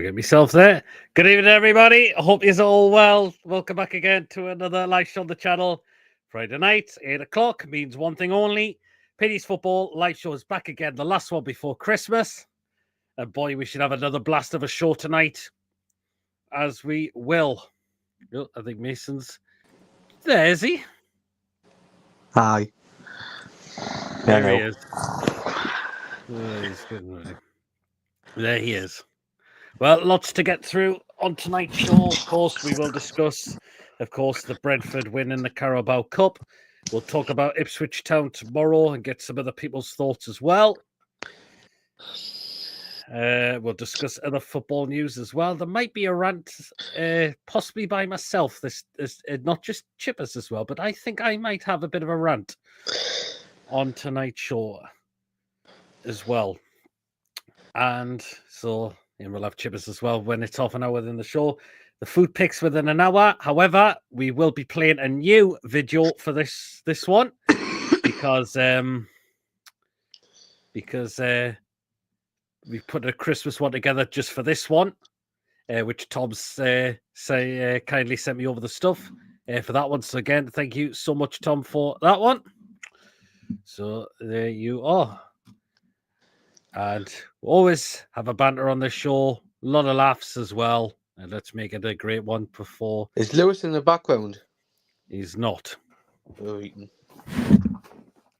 Forget myself there. Good evening, everybody. I hope you're all well. Welcome back again to another live show on the channel. Friday night, 8 o'clock, means one thing only. Penny's Football live show is back again. The last one before Christmas. And boy, we should have another blast of a show tonight. As we will. Oh, I think Mason's... There is he. Hi. There he is. Oh, he's getting ready. There he is. Well, lots to get through on tonight's show. Of course, we will discuss, of course, the Brentford win in the Carabao Cup. We'll talk about Ipswich Town tomorrow and get some other people's thoughts as well. We'll discuss other football news as well. There might be a rant, possibly by myself. This is not just Chippers as well, but I think I might have a bit of a rant on tonight's show as well. And so... and we'll have Chippers as well when it's half an hour within the show. The food picks within an hour. However, we will be playing a new video for this one because we put a Christmas one together just for this one, which Tom's kindly sent me over the stuff for that one. So again, thank you so much, Tom, for that one. So there you are. And we always have a banter on the show, a lot of laughs as well. And let's make it a great one before. Is Lewis in the background? He's not. Oh,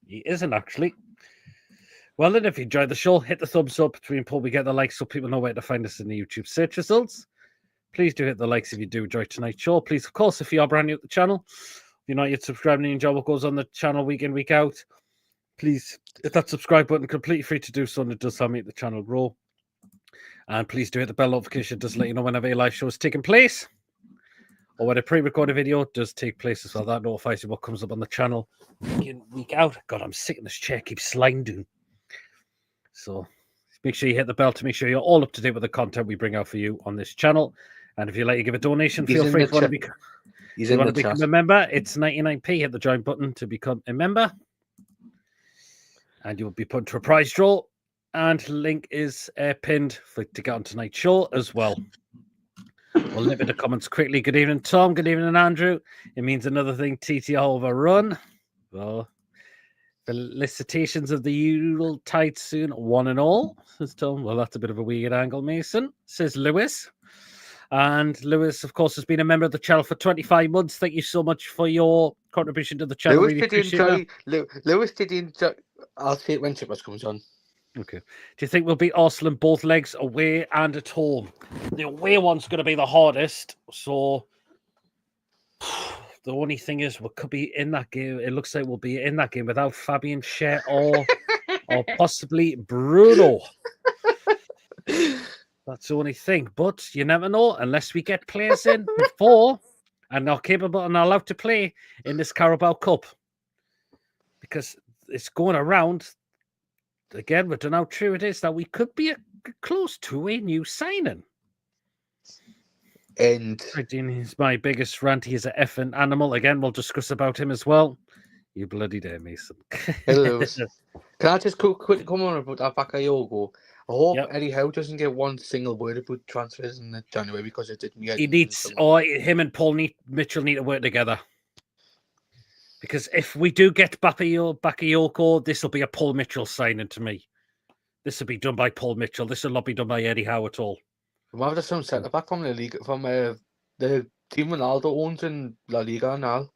he isn't actually. Well, then, if you enjoyed the show, hit the thumbs up before we get the likes so people know where to find us in the YouTube search results. Please do hit the likes if you do enjoy tonight's show. Please, of course, if you are brand new to the channel, if you're not yet subscribed and you enjoy what goes on the channel week in, week out, please hit that subscribe button, completely free to do so, and it does help make the channel grow. And please do hit the bell notification, just let you know whenever a live show is taking place, or when a pre-recorded video does take place as well. That notifies you what comes up on the channel week in, week out. God, I'm sick in this chair, keeps sliding. So make sure you hit the bell to make sure you're all up to date with the content we bring out for you on this channel. And if you'd like to give a donation, feel free. If you want to become a member, it's 99p. Hit the join button to become a member. And you'll be put into a prize draw. And link is pinned to get on tonight's show as well. We'll nip in the comments quickly. Good evening, Tom. Good evening, Andrew. It means another thing, TTR overrun. Well, felicitations of the Yule tide soon, one and all, says Tom. Well, that's a bit of a weird angle, Mason, says Lewis. And Lewis, of course, has been a member of the channel for 25 months. Thank you so much for your contribution to the channel. Lewis did enjoy. I'll see it when Chippers comes on. Okay. Do you think we'll beat Arsenal in both legs, away and at home? The away one's going to be the hardest. So the only thing is we could be in that game. It looks like we'll be in that game without Fabian Schär or possibly Bruno. That's the only thing. But you never know unless we get players in before and are capable and are allowed to play in this Carabao Cup. Because it's going around. Again, we don't know how true it is that we could be close to a new signing. And he's my biggest rant. He's an effing animal. Again, we'll discuss about him as well. You bloody dare, Mason. Hello. Can I just quickly come on about that Bakayoko? I hope Eddie Howe doesn't get one single word about transfers in January because it didn't get. He needs, him and Paul Mitchell need to work together. Because if we do get Bakayoko, this will be a Paul Mitchell signing to me. This will be done by Paul Mitchell. This will not be done by Eddie Howe at all. We have some centre back from the league, from the team Ronaldo owns in La Liga now.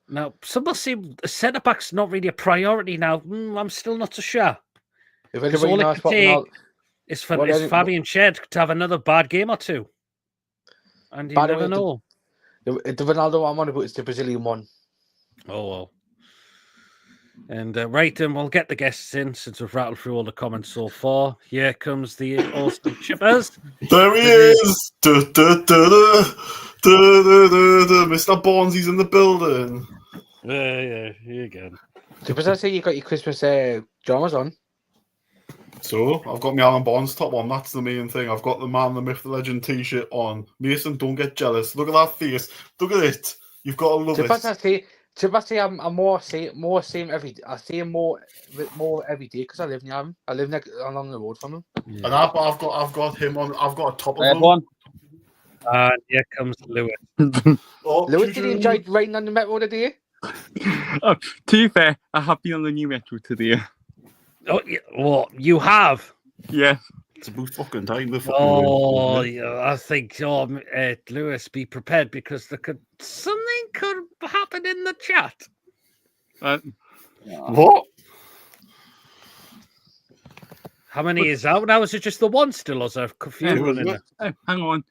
Now, some will say centre back's not really a priority now. I'm still not so sure. If anybody knows what Ronaldo... is Fabian Schär to have another bad game or two. And you never know. The Ronaldo I'm on about is the Brazilian one. Oh, well. And right, then we'll get the guests in since we've rattled through all the comments so far. Here comes the awesome Chippers. There he is! Mr. Bonzi's in the building. Yeah, here again. Chippers, I say you got your Christmas dramas on. So, I've got my Alan Barnes top on. That's the main thing. I've got the Man, the Myth, the Legend t-shirt on. Mason, don't get jealous. Look at that face. Look at it. You've got to love it. I say I'm more same every. I see him more every day because I live near him. I live along the road from him. And I've got him on. I've got a top of him. One. And here comes Lewis. Oh, Lewis, did you enjoy riding on the metro today? To be fair, I have been on the new metro today. Oh, yeah, what you have? Yeah. It's about fucking time. Oh, yeah, I think. Lewis, be prepared because something could happen in the chat. What? How many is out now? Is it just the one still, or is there a few running there? Hang on.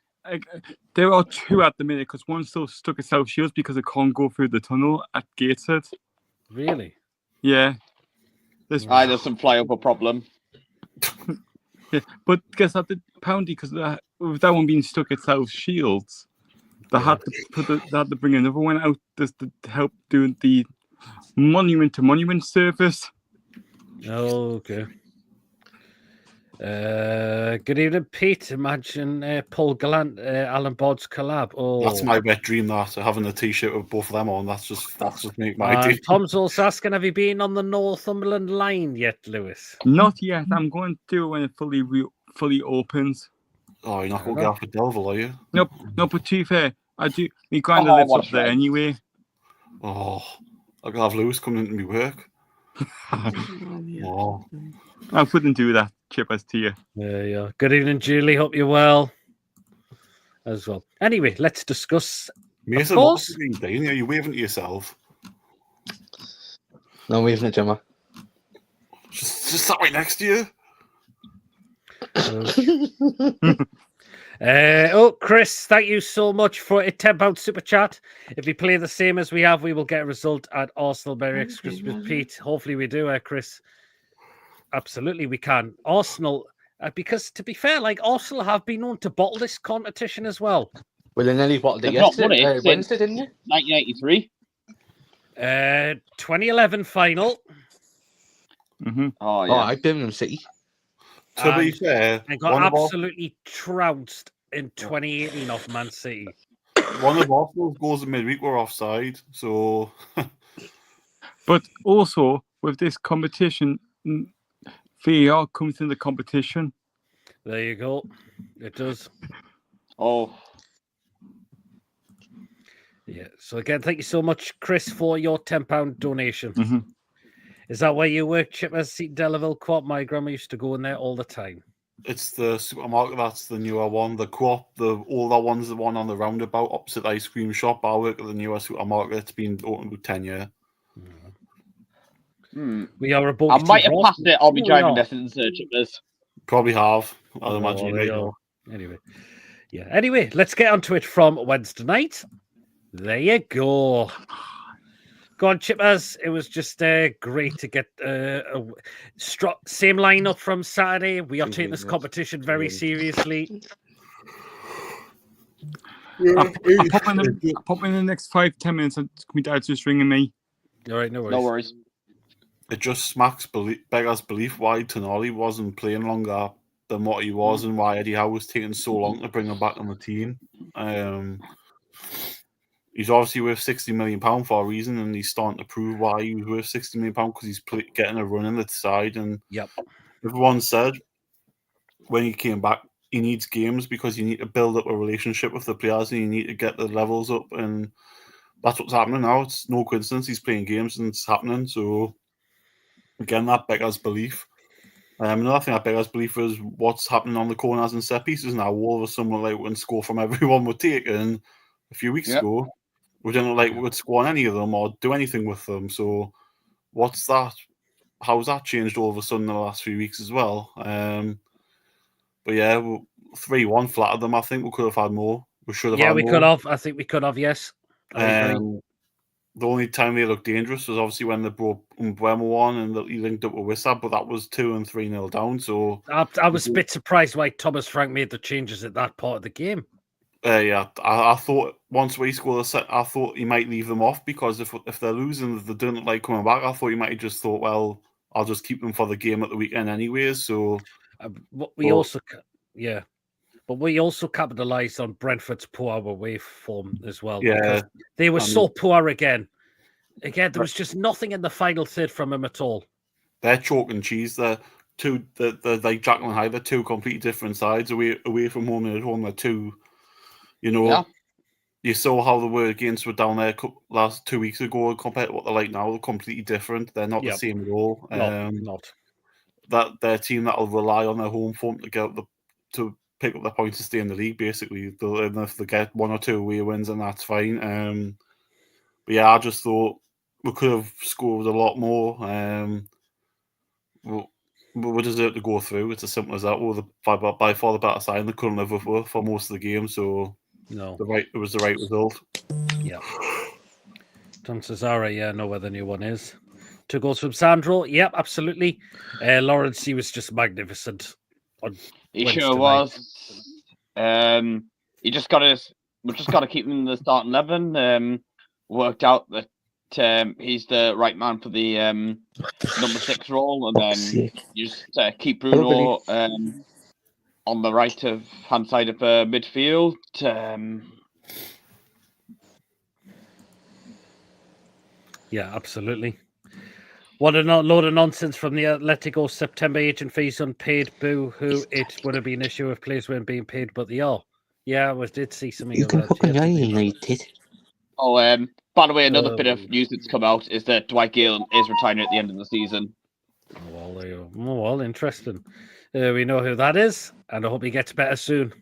There are two at the minute because one's still stuck at South Shields because it can't go through the tunnel at Gateshead. Really? Yeah. There's some flyover problem. Yeah, but guess that the Poundy because with that one being stuck at South Shields, they had to bring another one out just to help do the monument to monument service. Oh, okay. Good evening, Pete. Imagine Paul Gallant, Alan Bod's collab. Oh, That's my wet dream. That having a T-shirt with both of them on. That's just make my day. Tom's also asking, have you been on the Northumberland line yet, Lewis? Not yet. I'm going to do it when it fully opens. Oh, you're not going to get off a Delville, are you? Nope. No, but to be fair, I do. My granddad lives up there anyway. Oh, I could have Lewis coming into my work. Oh. I wouldn't do that, Chippers, to you. Yeah. Good evening, Julie. Hope you're well as well. Anyway, let's discuss. Mason, what's the green day? Are you waving to yourself? No, I'm waving at Gemma. Just sat right next to you. Chris, thank you so much for a £10 super chat. If we play the same as we have, we will get a result at Arsenal Merry Xmas with Pete. Hopefully we do, Chris. Absolutely, we can. Arsenal, because to be fair, Arsenal have been known to bottle this competition as well. Well, they nearly bottled it yesterday, Wednesday, didn't you? 1983. 2011 final. Mm-hmm. Oh, yeah. Oh, I Birmingham City. To be fair, and got absolutely trounced in 2018 off Man City. One of Arsenal's goals in midweek were offside, so. But also with this competition, VAR comes in the competition. There you go. It does. Oh. Yeah. So again, thank you so much, Chris, for your £10 donation. Mm-hmm. Is that where you work, Chippers? Delaville Co-op? My grandma used to go in there all the time. It's the supermarket that's the newer one. The Co-op, the older one's the one on the roundabout opposite the ice cream shop. I work at the newer supermarket. It's been open for 10 years. We are about. I might have passed it on my driving lessons, Chippers. Probably have. I'd imagine you may know. Anyway, let's get onto it from Wednesday night. There you go. Go on, Chippers. It was just great to get same lineup from Saturday. We are taking this competition very seriously. I'll pop in the next 5-10 minutes and my dad's just ringing me. All right, no worries. No worries. It just smacks beggars belief why Tonali wasn't playing longer than what he was and why Eddie Howe was taking so long to bring him back on the team. He's obviously worth £60 million for a reason, and he's starting to prove why he was worth £60 million because he's getting a run in the side. And everyone said when he came back, he needs games because you need to build up a relationship with the players and you need to get the levels up. And that's what's happening now. It's no coincidence he's playing games and it's happening. So, again, that beggars belief. Another thing that beggars belief is what's happening on the corners and set pieces now. All of a sudden, we're when score from everyone we're taking a few weeks ago. We didn't we would score on any of them or do anything with them. So, what's that? How's that changed all of a sudden in the last few weeks as well? But yeah, 3-1 flattered them. I think we could have had more. We should have. Yeah, had we more. could have. I think we could have. Yes. The only time they looked dangerous was obviously when they brought Mbeumo on and he linked up with Wissa, but that was 2 and 3-0 down. So I was a bit surprised why Thomas Frank made the changes at that part of the game. I thought once we scored a set, I thought he might leave them off because if they're losing, if they don't like coming back, I thought he might have just thought, well, I'll just keep them for the game at the weekend anyways. So but we also capitalised on Brentford's poor away form as well. Yeah, because they were so poor again. Again, there was just nothing in the final third from him at all. They're chalk and cheese. They're like Jack and High. They're two completely different sides. Away from home and at home, they're two. You saw how they were against were down there last 2 weeks ago compared to what they're like now. They're completely different. They're not the same at all. Not. That they're a team that'll rely on their home form to pick up the points to stay in the league. Basically, and if they get 1 or 2 away wins, and that's fine. But yeah, I just thought we could have scored a lot more. We deserve to go through. It's as simple as that. We're by far the better side. They couldn't live with us for most of the game, so no, it was the right result. Yeah. Tom Cesare, I know where the new one is. 2 goals from Sandro. Yep, absolutely. Lawrence, he was just magnificent. He sure was. We just got to keep him in the starting 11. Worked out that he's the right man for the number 6 role, and then you just keep Bruno on the right-hand side of midfield. Yeah, absolutely. What a load of nonsense from the Atletico September agent fees unpaid. Boo-hoo. It would have been an issue if players weren't being paid, but they are. Yeah, I did see something you of can that. fucking United. Oh, by the way, another bit of news that's come out is that Dwight Gale is retiring at the end of the season. Well, interesting. We know who that is, and I hope he gets better soon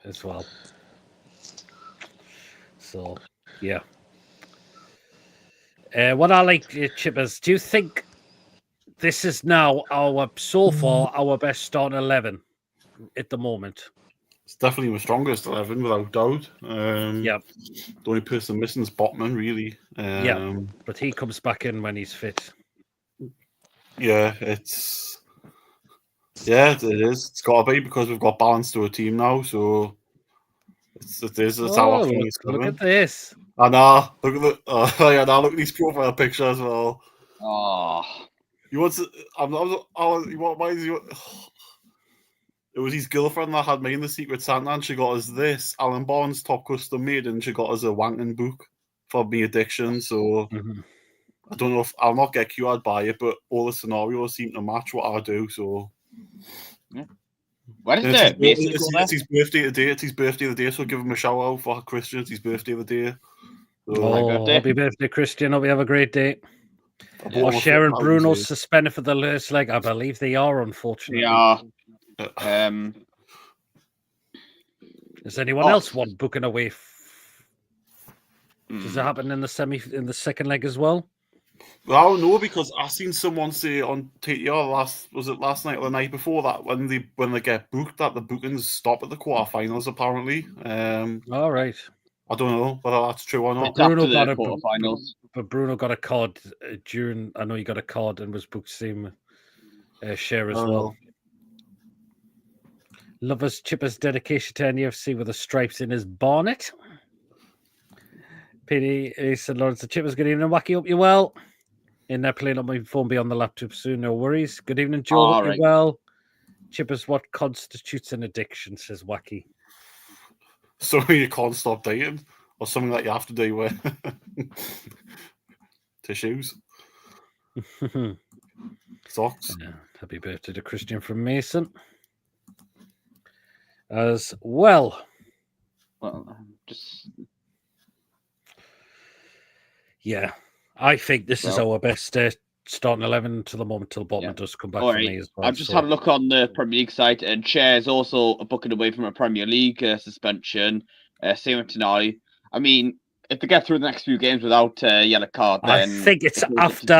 as well. So, yeah. What I like, Chippers, do you think this is now so far our best starting 11 at the moment? It's definitely the strongest 11, without doubt. The only person missing is Botman, really. But he comes back in when he's fit. Yeah, it is. It's got to be, because we've got balance to a team now, so it is. It's how I think it's look at this. I know. Look at these profile pictures as well. Oh. You want to? It was his girlfriend that had me in the Secret Santa, and she got us this Alan Barnes top custom made, and she got us a wanking book for me addiction. So I don't know if I'll not get cured by it, but all the scenarios seem to match what I do. So what is it? it? It's his birthday today. It's his birthday of the day, so give him a shout out for Christian. It's his birthday of the day. So, happy birthday, Christian. Hope you have a great day. Sharon Bruno's suspended for the last leg. I believe they are, unfortunately. Yeah. Does anyone else want booking away? Does it happen in the second leg as well? Well, I don't know, because I seen someone say on TTR last night or the night before that when they get booked, that the bookings stop at the quarterfinals apparently. All right. I don't know whether that's true or not. Bruno got a quarterfinals, but Bruno got a card during. I know he got a card and was booked same share as well. Lovers Chipper's dedication to NFC with the stripes in his bonnet. Pity said Lawrence the Chippers. Good evening, Wacky. Hope you're well. In there playing on my phone, be on the laptop soon. No worries. Good evening, Joe. Hope you're well. Chippers, what constitutes an addiction? Says Wacky. Something you can't stop dating, or something that you have to do with tissues, socks. Yeah. Happy birthday to Christian from Mason as well. Yeah, I think this is our best starting 11 to the moment till Botman does come back for me as well. I've just had a look on the Premier League site, and Chair is also booking away from a Premier League suspension. Same with Tonali. I mean, if they get through the next few games without a yellow card, then I think it's after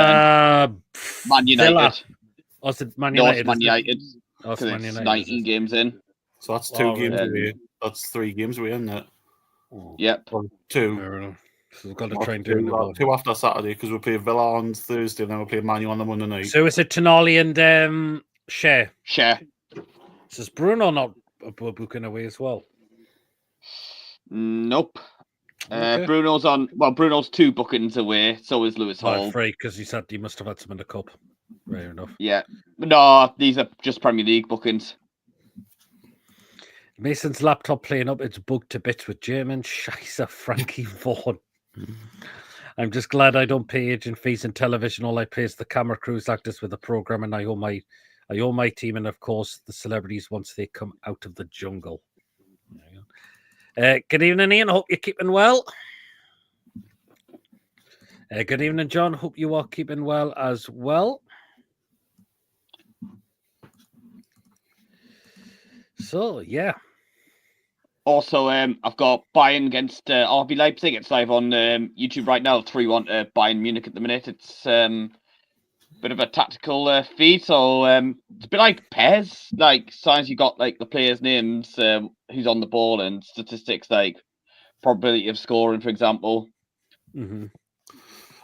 Man United. Villa. Or is it Man United? Man United. It's Man United, 19 games in. So that's 2 games away. That's 3 games away, isn't it? Yep. Or 2. So we've got to try and do 2 after Saturday, because we play Villa on Thursday, and then we play Man U on the Monday night. So is it Tonali and Share? Share. So is Bruno not booking away as well? Nope. Okay. Bruno's 2 bookings away. So is Lewis Hall. Free, because he must have had some in the cup. Fair enough. Yeah. No, these are just Premier League bookings. Mason's laptop playing up its bug to bits with German Scheisser Frankie Vaughan. I'm just glad I don't pay agent fees in television. All I pay is the camera crews, actors with the program, and I owe my team, and of course the celebrities once they come out of the jungle. Good evening, Ian. Hope you're keeping well. Good evening, John. Hope you are keeping well as well. So, yeah. Also, I've got Bayern against RB Leipzig. It's live on YouTube right now. 3-1 Bayern Munich at the minute. It's bit of a tactical feed, so it's a bit like PES. Like, sometimes you got like the players' names, who's on the ball, and statistics like probability of scoring, for example. Mm-hmm.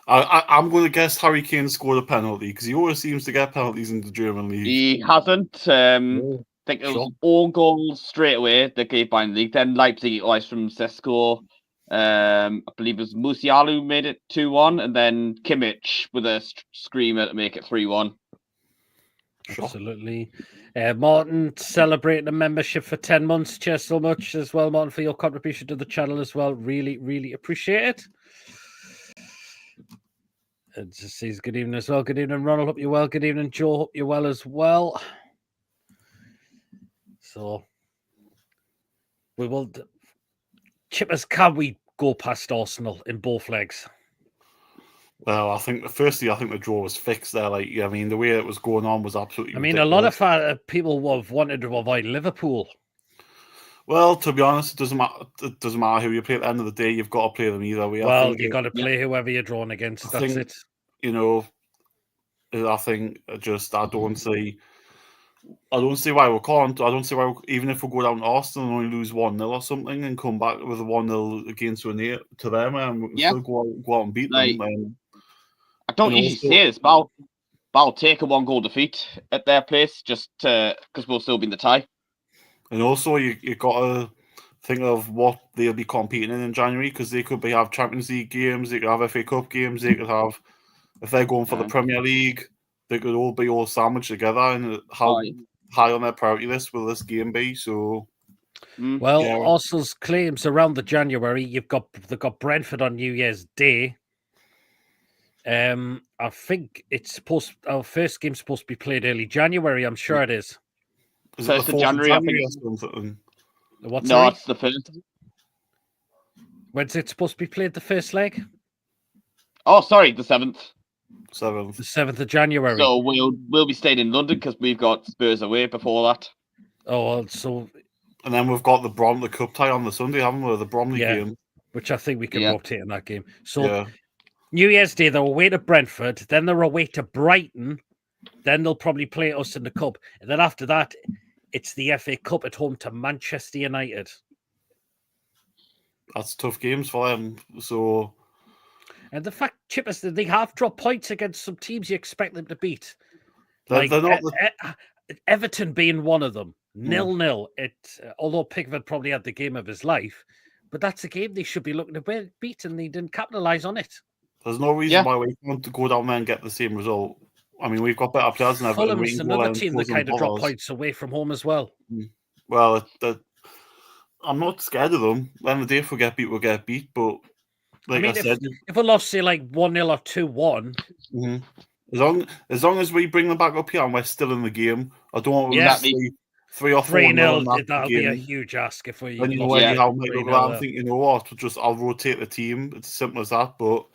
I'm going to guess Harry Kane scored a penalty because he always seems to get penalties in the German league. He hasn't. I think it was all goals straight away that gave Bayern the league. Then Leipzig equalised from Sesko. I believe it was Musiala made it 2-1, and then Kimmich with a screamer to make it 3-1. Absolutely. Martin celebrating a membership for 10 months. Cheers so much as well, Martin, for your contribution to the channel as well. Really, really appreciate it. And just says good evening as well. Good evening, Ronald. Hope you're well. Good evening, Joe. Hope you're well as well. So we will. Chippers, can we go past Arsenal in both legs? Well, I think the draw was fixed there. Like, I mean, the way it was going on was absolutely. I mean, ridiculous. a lot of people have wanted to avoid Liverpool. Well, to be honest, it doesn't matter. It doesn't matter who you play. At the end of the day, you've got to play them either way. Well, you've got to play whoever you're drawn against. That's it. You know, I think I don't see why we can't. I don't see why even if we go down to Arsenal and only lose 1-0 or something and come back with a 1-0 against to them, and we can still go out and beat them. I don't usually say this, but I'll take a 1-goal defeat at their place just because we'll still be in the tie. And also, you got to think of what they'll be competing in January, because they could have Champions League games, they could have FA Cup games, they could have, if they're going for the Premier League, they could all be sandwiched together. And how high on their priority list will this game be? So, Arsenal's claims around the January, they've got Brentford on New Year's Day. I think our first game's supposed to be played early January. I'm sure it is. Is it the 4th January, of January or something? No, it's the 1st. When's it supposed to be played, the first leg? Oh, sorry, the 7th. The 7th of January. So we'll be staying in London because we've got Spurs away before that. Oh, well, so... And then we've got the Cup tie on the Sunday, haven't we? The Bromley game. Which I think we can rotate in that game. So New Year's Day, they're away to Brentford, then they're away to Brighton, then they'll probably play us in the Cup. And then after that, it's the FA Cup at home to Manchester United. That's tough games for them. So, and the fact, Chippers, they have dropped points against some teams you expect them to beat. They're not Everton being one of them. 0-0. Although Pickford probably had the game of his life, but that's a game they should be looking to beat, and they didn't capitalise on it. There's no reason why we want to go down there and get the same result. I mean, we've got better players than Everton. Fulham's another team that kind of drop points away from home as well. Well, I'm not scared of them. When the day if we get beat, we'll get beat. But like I said, if we lost, say, like 1-0 or 2-1, as long as we bring them back up here and we're still in the game, I don't want to lose 3 or 4-0. That'll be a huge ask if we. And you know I'm thinking, you know what? I'll rotate the team. It's as simple as that. But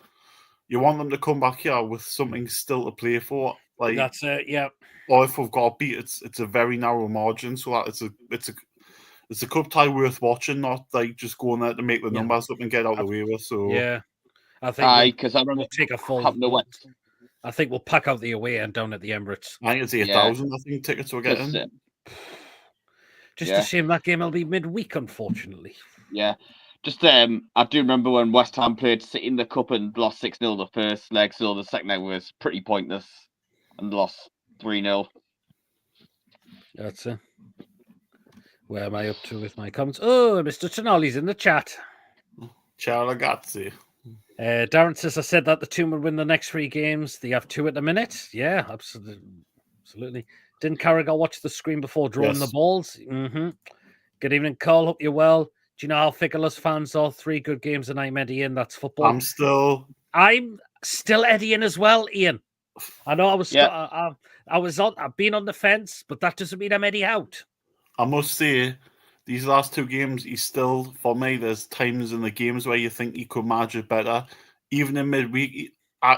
you want them to come back here with something still to play for. Like that's it, yeah. Or if we've got a beat, it's a very narrow margin, so that it's a cup tie worth watching, not like just going there to make the numbers up and get out of the way with. So I think because we'll take a full. I think we'll pack out the away end down at the Emirates. I think it's 8,000. I think tickets we're getting. Just a shame that game will be midweek, unfortunately. Yeah. Just I do remember when West Ham played City in the Cup and lost 6-0 the first leg, so the second leg was pretty pointless and lost 3-0. That's it. Where am I up to with my comments? Oh, Mr. Tonoli's in the chat. Ciao ragazzi. Darren says, I said that the team would win the next 3 games. They have 2 at the minute. Yeah, absolutely. Didn't Carragher watch the screen before drawing the balls? Mm-hmm. Good evening, Carl. Hope you're well. Do you know how fickle us fans are? 3 good games and I'm Eddie in. That's football. I'm still Eddie in as well, Ian. I know I was. Yeah. I've been on the fence, but that doesn't mean I'm Eddie out. I must say, these last 2 games, he's still, for me, there's times in the games where you think he could manage it better. Even in midweek,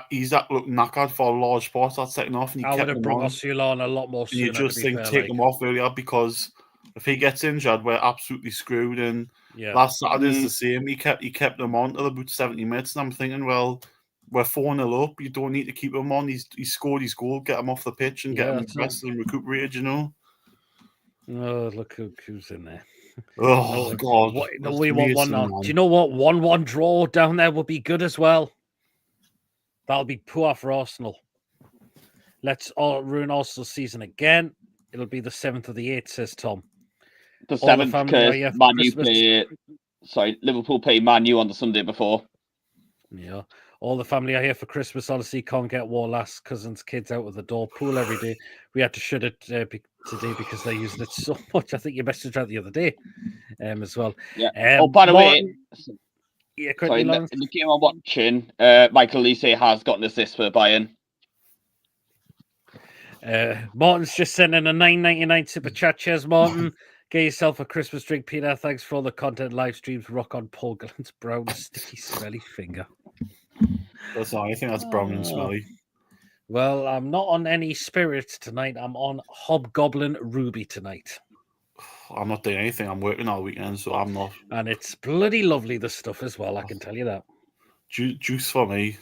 he's looked knackered for a large part that second half, and he I would kept have him brought on. Osula on a lot more sooner. You just think fair, take him off earlier, because if he gets injured, we're absolutely screwed. And last Saturday's the same. He kept him on till about 70 minutes, and I'm thinking, well, we're 4-0 up. You don't need to keep him on. He scored his goal. Get him off the pitch and get him rested and recuperated. You know. Oh, look who's in there. Oh, God. We want 1-1. Do you know what? 1-1 draw down there would be good as well. That'll be poor for Arsenal. Let's ruin Arsenal's season again. It'll be the 7th of the 8th, says Tom. The 7th, because Liverpool play Man U on the Sunday before. Yeah. All the family are here for Christmas. Honestly, can't get war last. Cousins, kids out of the door. Pool every day. We had to shut it today because they're using it so much. I think you messaged out the other day as well. Yeah. By the way, in the game I'm watching, Michael Olise has got an assist for Bayern. Martin's just sending a $9.99 super chat. Cheers, Martin. Get yourself a Christmas drink, Peter. Thanks for all the content, live streams. Rock on Paul Gillens' brown, sticky, smelly finger. That's all. I think that's brown and smelly. Well, I'm not on any spirits tonight. I'm on Hobgoblin Ruby tonight. I'm not doing anything. I'm working all weekend, so I'm not. And it's bloody lovely, the stuff as well. I can tell you that. Juice for me.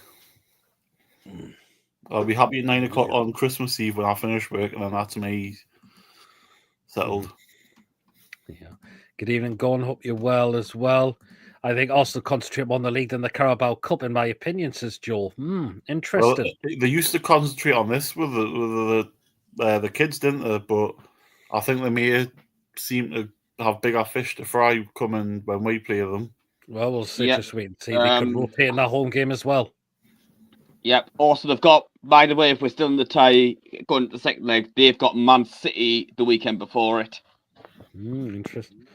I'll be happy at 9 o'clock on Christmas Eve when I finish work, and then that's me settled. Yeah. Good evening, Gordon. Hope you're well as well. I think Arsenal concentrate more on the league than the Carabao Cup, in my opinion, says Joel. Interesting. Well, they used to concentrate on this with the kids, didn't they? But I think they may seem to have bigger fish to fry coming when we play them. Well, we'll see. Just wait and see. They could rotate in that home game as well. Yep. Also, they've got, by the way, if we're still in the tie going to the second leg, they've got Man City the weekend before it. Interesting.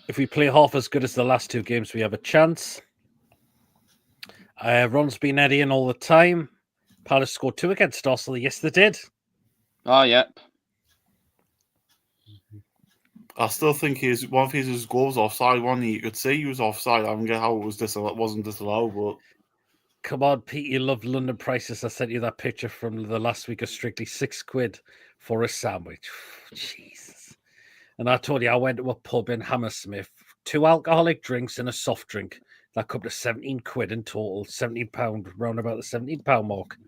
If we play half as good as the last 2 games, we have a chance. Ron's been eddying all the time. Palace scored 2 against Arsenal. Yes, they did. Oh, yep. I still think one of his goals offside. One you could see he was offside. I don't get how it wasn't disallowed, but. Come on, Pete, you love London prices. I sent you that picture from the last week of Strictly £6 for a sandwich. Jesus. And I told you I went to a pub in Hammersmith, 2 alcoholic drinks and a soft drink. That come to £17 in total, £17, round about the £17 mark.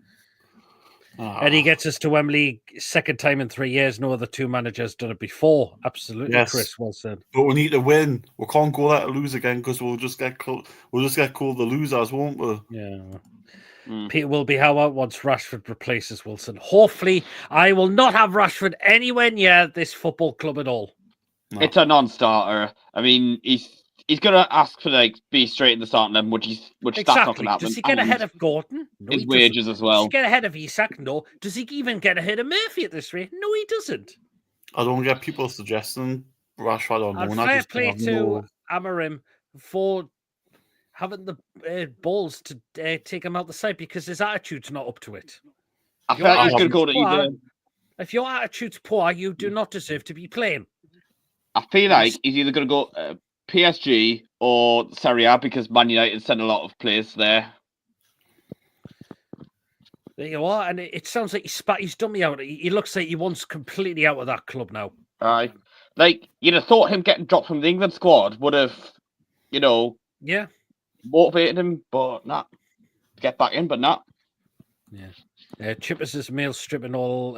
And he gets us to Wembley, 2nd time in 3 years. No other 2 managers done it before. Absolutely, yes. Chris, well said. But we need to win. We can't go there to lose again because we'll just get called the losers, won't we? Yeah. Peter will be how out once Rashford replaces Wilson. Hopefully, I will not have Rashford anywhere near this football club at all. No. It's a non-starter. I mean, he's going to ask for be straight in the starting line, which exactly. That's not going to happen. Does he get ahead of Gordon? No, his wages as well. Does he get ahead of Isak? No. Does he even get ahead of Murphy at this rate? No, he doesn't. I don't get people suggesting Rashford on loan. Fair play to Amorim for having the balls to take him out the side because his attitude's not up to it. I feel like he's going to go to either. If your attitude's poor, you do not deserve to be playing. I feel like he's either going to go PSG or Serie A because Man United send a lot of players there. There you are, and it sounds like he's done me out. He looks like he wants completely out of that club now. Right, like you'd have thought him getting dropped from the England squad would have, motivated him, but not get back in, but not. Yeah, Chippers is meal stripping all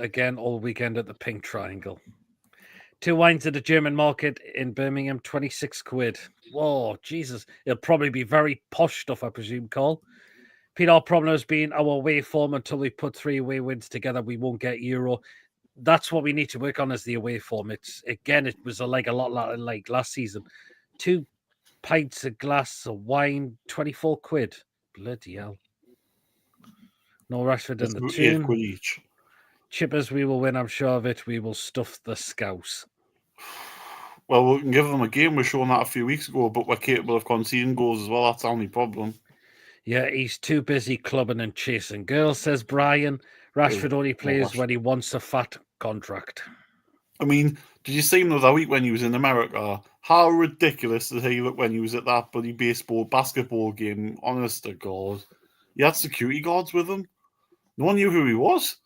weekend at the Pink Triangle. 2 wines at the German market in Birmingham, £26. Whoa, Jesus. It'll probably be very posh stuff, I presume, Cole. Peter, our problem has been our away form. Until we put 3 away wins together, we won't get Euro. That's what we need to work on is the away form. It was a lot like last season. 2 pints of glass of wine, £24. Bloody hell. No Rashford in the tune. Each. Chippers, we will win, I'm sure of it. We will stuff the Scouse. Well, we can give them a game. We're showing that a few weeks ago, but we're capable of conceding goals as well. That's the only problem. Yeah, he's too busy clubbing and chasing girls, says Brian. Rashford only plays when he wants a fat contract. I mean, did you see him the other week when he was in America? How ridiculous did he look when he was at that bloody basketball game? Honest to God. He had security guards with him. No one knew who he was.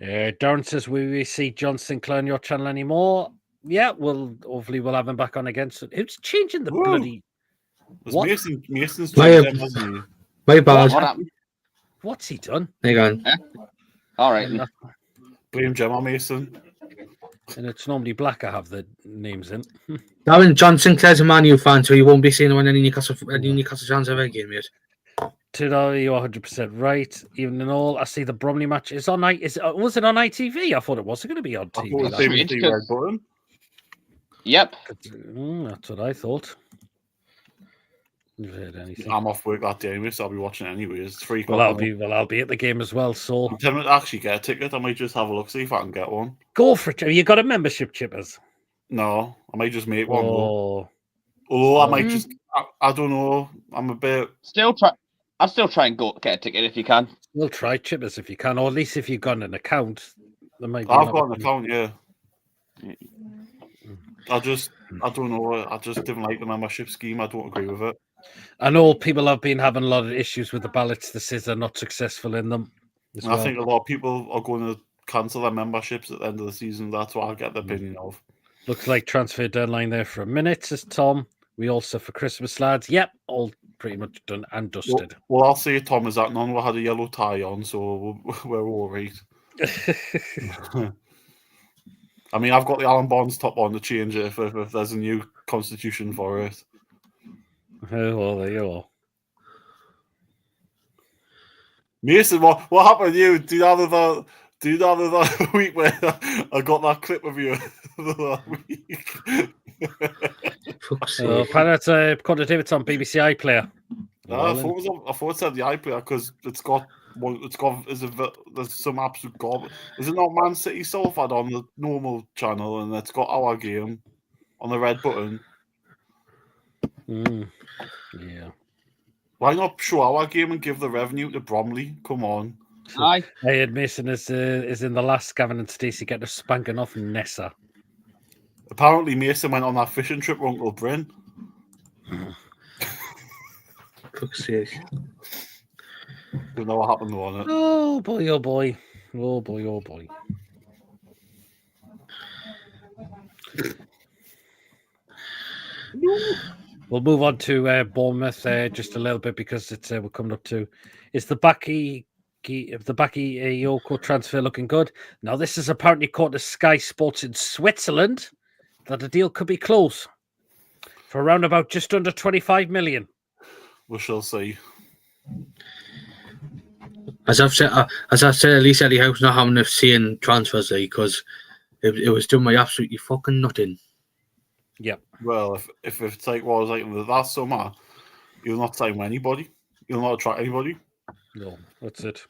Darren says, will we see John Sinclair on your channel anymore? Yeah, hopefully we'll have him back on again. So who's changing the bloody... What? Mason's changed them, hasn't he? My bad. What's he done? Hang on. All right. Blame Gemma Mason. And it's normally black I have the names in. Darren John Sinclair's a Man U fan, so he won't be seeing him on any Newcastle fans ever again, mate. Tudor, you're 100% right. Even in all, I see the Bromley match is on night. Was it on ITV? I thought it wasn't going to be on TV. Yep. That's what I thought. Heard anything. I'm off work that day anyway, so I'll be watching it anyways. It's free. I'll be at the game as well. So I'm tempted to actually get a ticket. I might just have a look, see if I can get one. Go for it. You got a membership, Chippers? No, I might just make one. Oh. Although I might just, I don't know. I'm a bit. I'll still try and go get a ticket if you can. We'll try, Chippers, if you can, or at least if you've got an account. I've got an account, yeah. I don't know. I just didn't like the membership scheme. I don't agree with it. I know people have been having a lot of issues with the ballots. This is they're not successful in them. I think a lot of people are going to cancel their memberships at the end of the season. That's what I get the opinion of. Looks like transfer deadline there for a minute, says Tom. We all set for Christmas, lads. Yep, all pretty much done and dusted. Well, I'll say, Tom, is that none of us had a yellow tie on, so we're all right. I mean, I've got the Alan Bonds top on to change it if there's a new constitution for it. Oh, well, there you are. Mason, what happened to you? Do you know that week where I got that clip of you the week? Apparently, Connor David's on BBC iPlayer. I thought it said the iPlayer because there's some absolute garbage. Is it not Man City Salford on the normal channel and it's got our game on the red button? Yeah. Why not show our game and give the revenue to Bromley? Come on. Aye. Ed Mason is in the last. Gavin and Stacey get a spanking off Nessa. Apparently Mason went on that fishing trip with Uncle Bryn. Fuck's sake. Don't know what happened on it. Oh boy, oh boy. Oh boy, oh boy. We'll move on to Bournemouth just a little bit because it's we're coming up to. Is the Baki Yoko transfer looking good? Now this is apparently caught to Sky Sports in Switzerland that the deal could be close for around about just under 25 million. We shall see. As I've said, at least Eddie House not having enough seeing transfers there because it was doing my absolutely fucking nothing. Yeah. Well, if it's like what was like last summer, you'll not sign with anybody. You'll not attract anybody. No, that's it.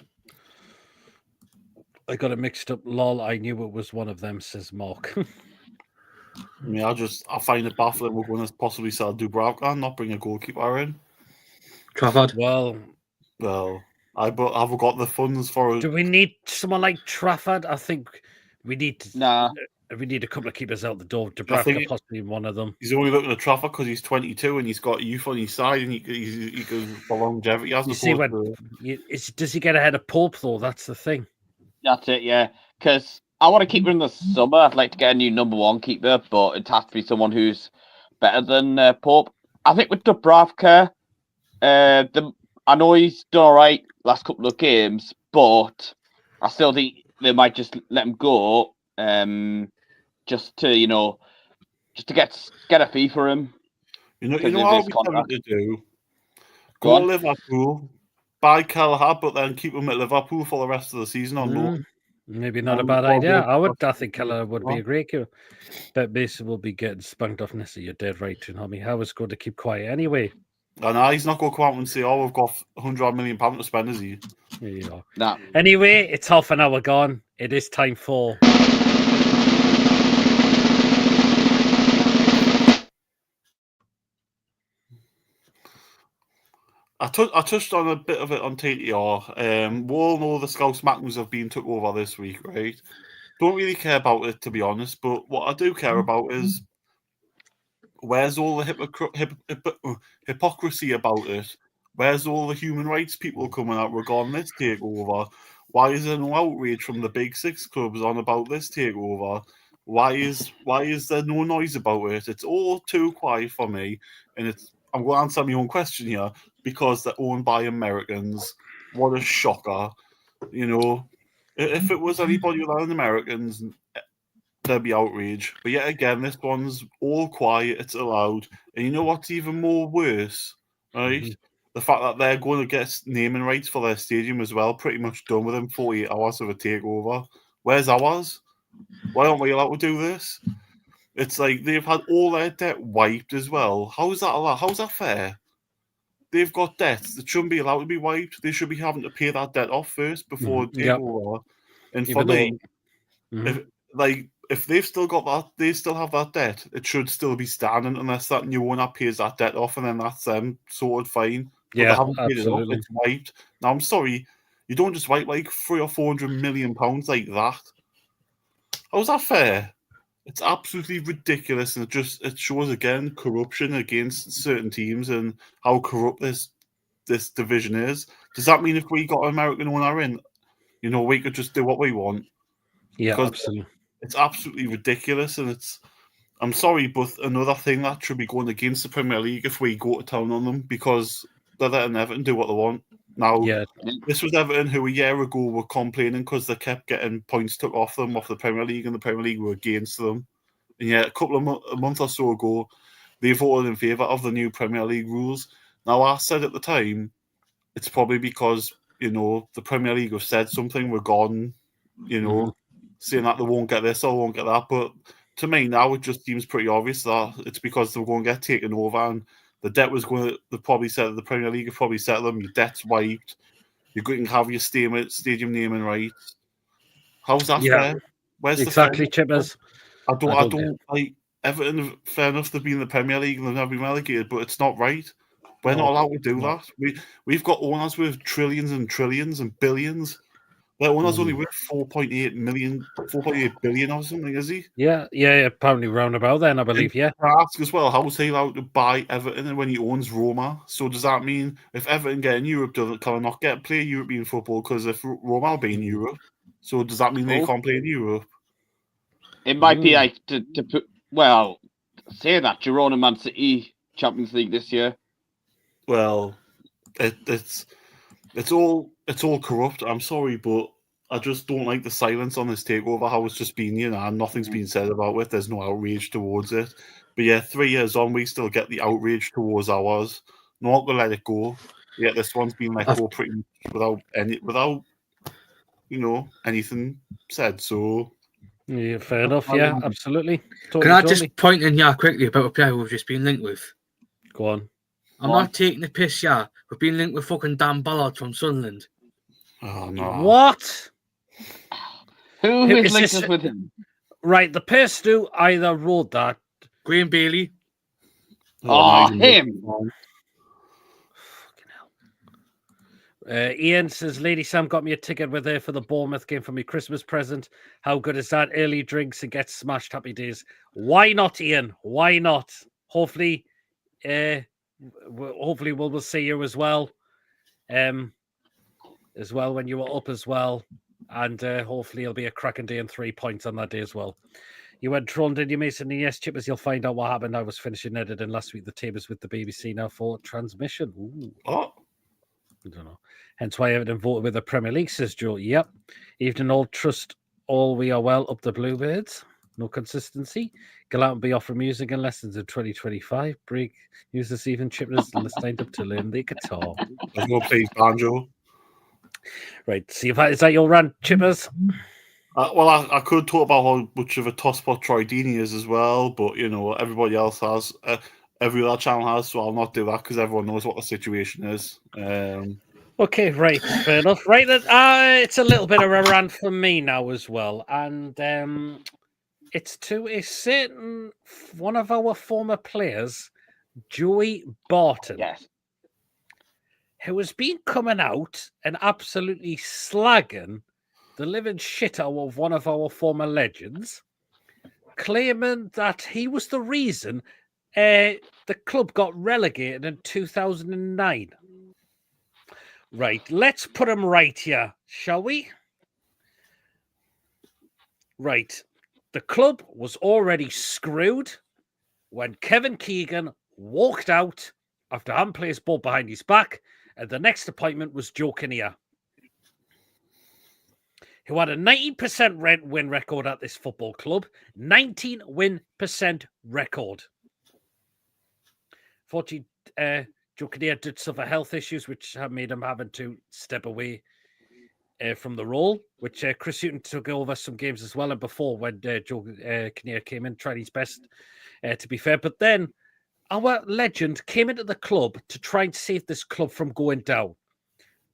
I got it mixed up. Lol, I knew it was one of them, says Mark. I mean, I find it baffling we're going to possibly sell Dubravka and not bring a goalkeeper in. Trafford. Well, I've got the funds for. Do we need someone like Trafford? I think we need. Nah. We need a couple of keepers out the door. Dubravka possibly one of them. He's only looking at Trafford because he's 22 and he's got youth on his side and he goes for longevity. Does he get ahead of Pope though? That's the thing. That's it, yeah. Because I want to keep her in the summer. I'd like to get a new number one keeper, but it has to be someone who's better than Pope. I think with Dubravka, I know he's done all right last couple of games, but I still think they might just let him go. Just to get a fee for him. You know what we're trying to do? Go to Liverpool, buy Kelleher, but then keep him at Liverpool for the rest of the season on loan. Maybe not a bad idea. I think Kelleher would be a great cure. But Mason will be getting spunked off Nessa. You're dead right, Tommy. How is going to keep quiet anyway? I know he's not going to come out and say, "Oh, we've got £100 million to spend," is he? Yeah. Nah. Anyway, it's half an hour gone. It is time for. I touched on a bit of it on TTR. We all know the Scouse Magnums have been took over this week, right? Don't really care about it, to be honest. But what I do care about is where's all the hypocrisy about it? Where's all the human rights people coming out regarding this takeover? Why is there no outrage from the big six clubs on about this takeover? Why is there no noise about it? It's all too quiet for me, and I'm going to answer my own question here because they're owned by Americans. What a shocker! You know, if it was anybody other than Americans, there'd be outrage. But yet again, this one's all quiet. It's allowed, and you know what's even more worse, right? Mm-hmm. The fact that they're going to get naming rights for their stadium as well, pretty much done within 48 hours of a takeover. Where's ours? Why aren't we allowed to do this? It's like they've had all their debt wiped as well. How is that allowed? How's that fair? They've got debts that shouldn't be allowed to be wiped. They should be having to pay that debt off first before takeover. And for me, if they've still got that, they still have that debt. It should still be standing unless that new owner pays that debt off, and then that's them sorted fine. But they haven't paid it off. It's wiped. Now I'm sorry, you don't just wipe like £300 or £400 million like that. How's that fair? It's absolutely ridiculous, and it shows again corruption against certain teams and how corrupt this division is. Does that mean if we got an American owner in, we could just do what we want? Yeah, absolutely. It's absolutely ridiculous, and I'm sorry, but another thing that should be going against the Premier League if we go to town on them, because they're letting Everton do what they want. Now, this was Everton who a year ago were complaining because they kept getting points took off them off the Premier League, and the Premier League were against them. And yet, a month or so ago, they voted in favour of the new Premier League rules. Now, I said at the time, it's probably because, the Premier League have said something regarding, saying that they won't get this or won't get that. But to me now, it just seems pretty obvious that it's because they're going to get taken over, and the debt was going to, the Premier League have probably said to them, your debt's wiped, you're going to have your stadium naming rights. How's that fair? Where's exactly, the Chippers? I don't like Everton. Fair enough, they've been in the Premier League and they've never been relegated, but it's not right. We're not allowed to do that. We've got owners with trillions and trillions and billions. Their owner's only worth 4.8 billion or something, is he? Yeah, apparently roundabout then, I believe, I ask as well, how is he allowed to buy Everton when he owns Roma? So does that mean if Everton get in Europe, can they not play European football because if Roma will be in Europe? So does that mean they can't play in Europe? It might be like to put, say that Girona Man City Champions League this year. Well, it's all corrupt. I'm sorry, but I just don't like the silence on this takeover. How it's just been, nothing's been said about it. There's no outrage towards it. But yeah, 3 years on, we still get the outrage towards ours. Not gonna let it go. Yeah, this one's been let go pretty much without anything said. So yeah, fair enough. Yeah, absolutely. Can I just point in here quickly about a player we've just been linked with? Go on. I'm not taking the piss, yeah. We've been linked with fucking Dan Ballard from Sunderland. Oh, no. What? Who is linked us with him? Right, the Pestu either wrote that. Graham Bailey. Him. Fucking hell. Ian says, Lady Sam got me a ticket with her for the Bournemouth game for my Christmas present. How good is that? Early drinks and get smashed. Happy days. Why not, Ian? Why not? Hopefully we'll see you as well. As well when you were up as well. And hopefully it'll be a cracking day and 3 points on that day as well. You went drawn, did you, Mason? And yes, Chippers, you'll find out what happened. I was finishing editing last week. The tables with the BBC now for transmission. Ooh. Oh. I don't know. Hence why Everton voted with the Premier League, says Joe. Yep. Evening all, trust all we are well up the Bluebirds. No consistency. Go out and be offering music and lessons in 2025. Break news this evening. Chippers signed up to learn the guitar. There's no please banjo. Right. See if is that your rant, Chippers? I could talk about how much of a tosspot Troy Deeney is as well, but everybody else has. Every other channel has, so I'll not do that because everyone knows what the situation is. Okay, right, fair enough. Right, it's a little bit of a rant for me now as well, and it's to a certain one of our former players, Joey Barton. Yes. who has been coming out and absolutely slagging the living shit out of one of our former legends, claiming that he was the reason the club got relegated in 2009. Right, let's put him right here, shall we? Right, the club was already screwed when Kevin Keegan walked out after having played his ball behind his back, and the next appointment was Joe Kinnear, who had a 19% win record at this football club. 19% record. Fortunately, Joe Kinnear did suffer health issues, which have made him having to step away from the role, which Chris Hughton took over some games as well, and before when Joe Kinnear came in, tried his best, to be fair. But then our legend came into the club to try and save this club from going down.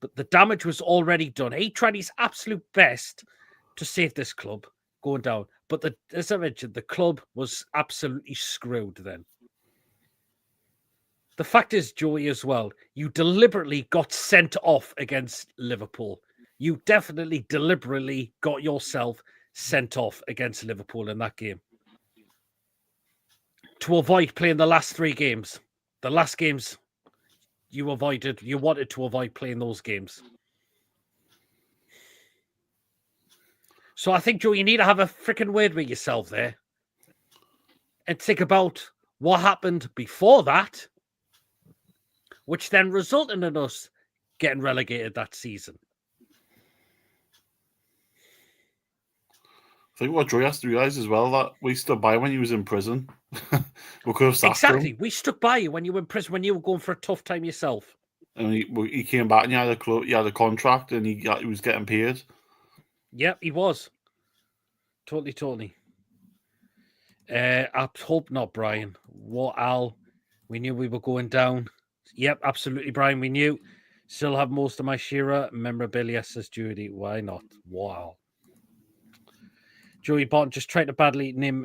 But the damage was already done. He tried his absolute best to save this club going down. But as I mentioned, the club was absolutely screwed then. The fact is, Joey, as well, you deliberately got sent off against Liverpool. You definitely deliberately got yourself sent off against Liverpool in that game to avoid playing the last 3 games. The last games you wanted to avoid playing those games. So I think, Joe, you need to have a freaking word with yourself there and think about what happened before that, which then resulted in us getting relegated that season. I think what Joey has to realise as well, that we stood by when he was in prison. We could have sacked Exactly. him. We stuck by you when you were in prison, when you were going for a tough time yourself. And he came back and he had a contract and he was getting paid. Yep, he was. Totally. I hope not, Brian. What, Al? We knew we were going down. Yep, absolutely, Brian. We knew. Still have most of my Shearer memorabilia, says Judy. Why not? Wow. Joey Bond just trying to badly name,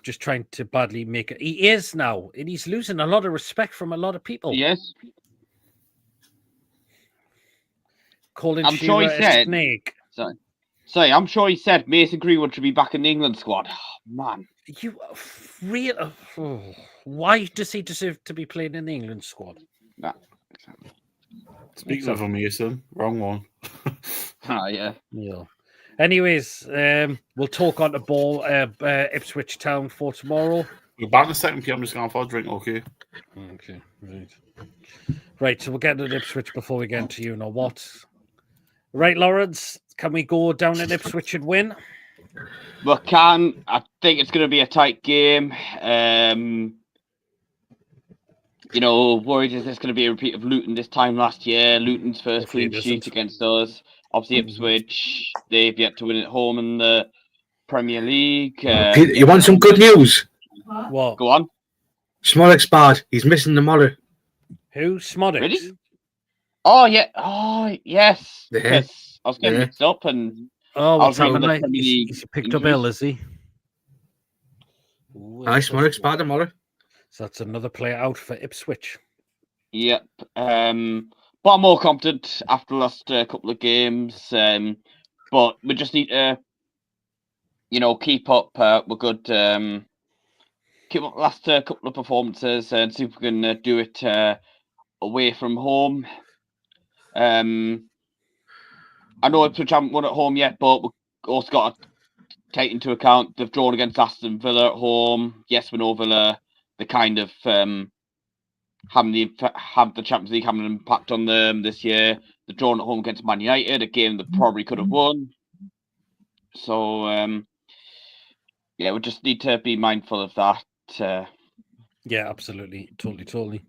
just trying to badly make it. He is now, and he's losing a lot of respect from a lot of people. Yes. Calling I'm Shearer sure he said, a snake. Sorry, I'm sure he said Mason Greenwood should be back in the England squad. Oh, man. You real? Why does he deserve to be playing in the England squad? Nah. Speaking of Mason, wrong one. Yeah. Anyways, we'll talk on the ball, Ipswich Town for tomorrow. We're back in a second, Pete. I'm just going for a drink, okay? Okay, right. So we'll get to Ipswich before we get into what. Right, Lawrence, can we go down at Ipswich and win? We can. I think it's going to be a tight game. Worried is this going to be a repeat of Luton this time last year. Luton's first clean sheet against us. Obviously, Ipswich, they've yet to win at home in the Premier League. You want some good news? What? Go on. Smolek's bad. He's missing the mother. Who? Smolek? Really? Oh, yeah. Oh, yes. Yeah. I was getting mixed up and... what's happening? He's picked up ill, is he? Nice, Smolek's bad, the mother. So that's another player out for Ipswich. Yep. But I'm more confident after the last couple of games. But we just need to, keep up. We're good. Keep up the last couple of performances and see if we can do it away from home. I know Ipswich haven't won at home yet, but we've also got to take into account they've drawn against Aston Villa at home. Yes, we know Villa. They kind of have the Champions League having an impact on them this year. They're drawn at home against Man United, a game they probably could have won. So, we just need to be mindful of that. Yeah, absolutely. Totally.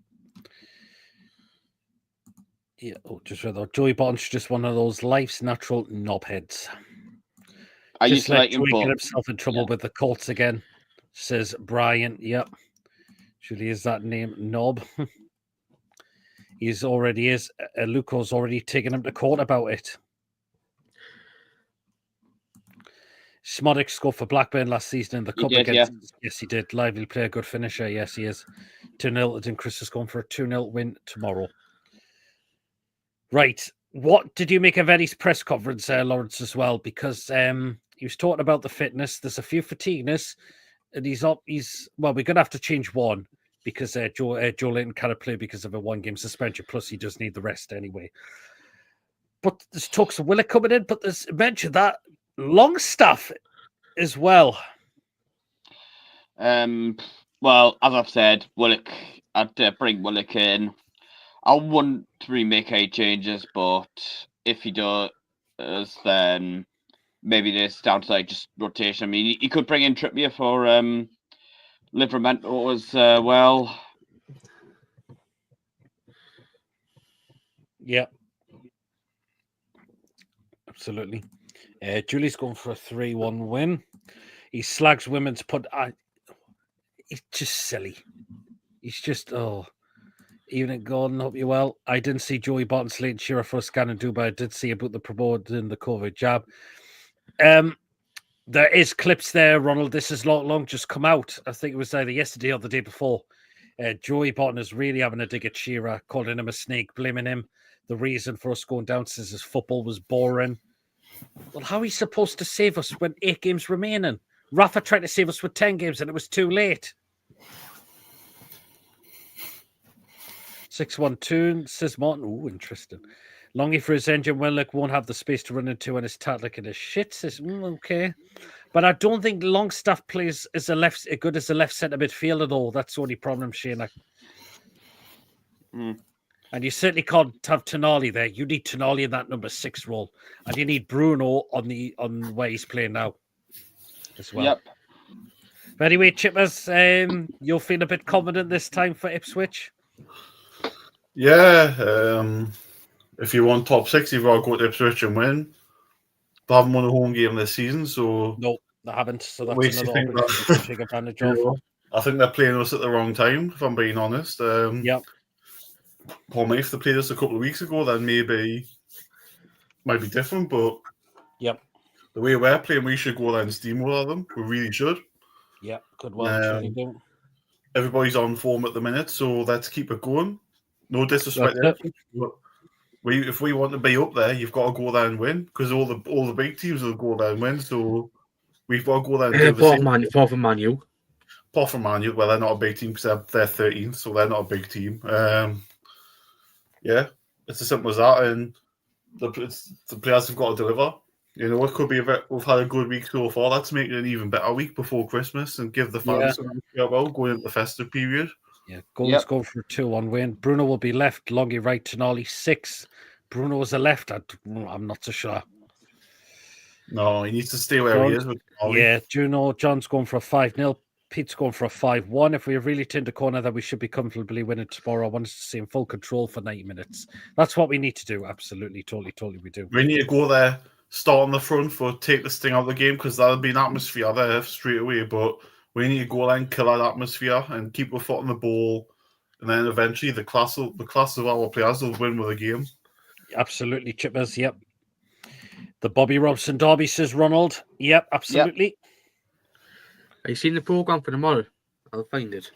Yeah, just read that. Joey Bond's just one of those life's natural knobheads. I just used to like him, Joey get himself in trouble with the Colts again, says Brian. Yep. Surely is that name Knob? He's already is. Luco's already taken him to court about it. Smodic scored for Blackburn last season in the cup against. Yeah. Yes, he did. Lively player, good finisher. Yes, he is. 2-0. And Chris is going for a 2-0 win tomorrow. Right. What did you make of Eddie's press conference, Lawrence, as well? Because he was talking about the fitness. There's a few fatigueness, and he's well, we're gonna have to change one because Joe Linton can't play because of a 1-game suspension. Plus, he does need the rest anyway. But there's talks of Willock coming in, but there's mentioned that Longstaff as well. Well, as I've said, Willock, I'd bring Willock in. I wouldn't really make any changes, but if he does, then maybe there's downside just rotation. I mean, he could bring in Trippier for Livramento as well. Yeah, absolutely. Julie's going for a 3-1 win. He slags women's put. He's just silly. He's just Evening, Gordon. Hope you're well. I didn't see Joey Barton slating Shearer for a scan and do, but I did see about the promoting the COVID jab. There is clips there, Ronald. This has long just come out. I think it was either yesterday or the day before. Joey Barton is really having a dig at Shearer, calling him a snake, blaming him. The reason for us going down since his football was boring. Well, how are you supposed to save us when 8 games remaining? Rafa tried to save us with 10 games and it was too late. 6-1-2, says Martin. Oh, interesting. Longy for his engine. Willock won't have the space to run into and his Tatlick and his shit. Says, okay. But I don't think Longstaff plays as good as a left centre midfielder, though. That's the only problem, Shane. And you certainly can't have Tonali there. You need Tonali in that number 6 role. And you need Bruno on where he's playing now as well. Yep. But anyway, Chippers, you'll feel a bit confident this time for Ipswich? Yeah, if you want top 6, you've got to go to Ipswich and win. They haven't won a home game this season, so no, they haven't. So that's another opportunity to take advantage of. I think they're playing us at the wrong time, if I'm being honest. Yep. Paul, if they played us a couple of weeks ago, then maybe might be different. But yep, the way we're playing, we should go there and steamroll them. We really should. Yep, good one. Everybody's on form at the minute, so let's keep it going. No disrespect. If we want to be up there, you've got to go there and win because all the big teams will go there and win. So we've got to go there and do the same. Apart from Man U. Apart from Man U, well, they're not a big team because they're 13th, so they're not a big team. Yeah, it's as simple as that. And the players have got to deliver. You know, it could be we've had a good week so far. Let's make it an even better week before Christmas and give the fans something to go about going into the festive period. Yeah, goals go for a 2-1 win. Bruno will be left, Longy right, Tonali 6. Bruno is a left. I'm not so sure. No, he needs to stay where he is. Yeah, John's going for a 5-0. Pete's going for a 5-1. If we really turned a corner, then we should be comfortably winning tomorrow. I want us to see him full control for 90 minutes. That's what we need to do. Absolutely, totally we do. We need to go there, start on the front foot, take the sting out of the game because there'll be an atmosphere there straight away. But we need to go there and kill that atmosphere and keep our foot on the ball. And then eventually the class of our players will win with the game. Absolutely, Chippers. Yep. The Bobby Robson derby, says Ronald. Yep, absolutely. Yep. Have you seen the programme for tomorrow? I'll find it.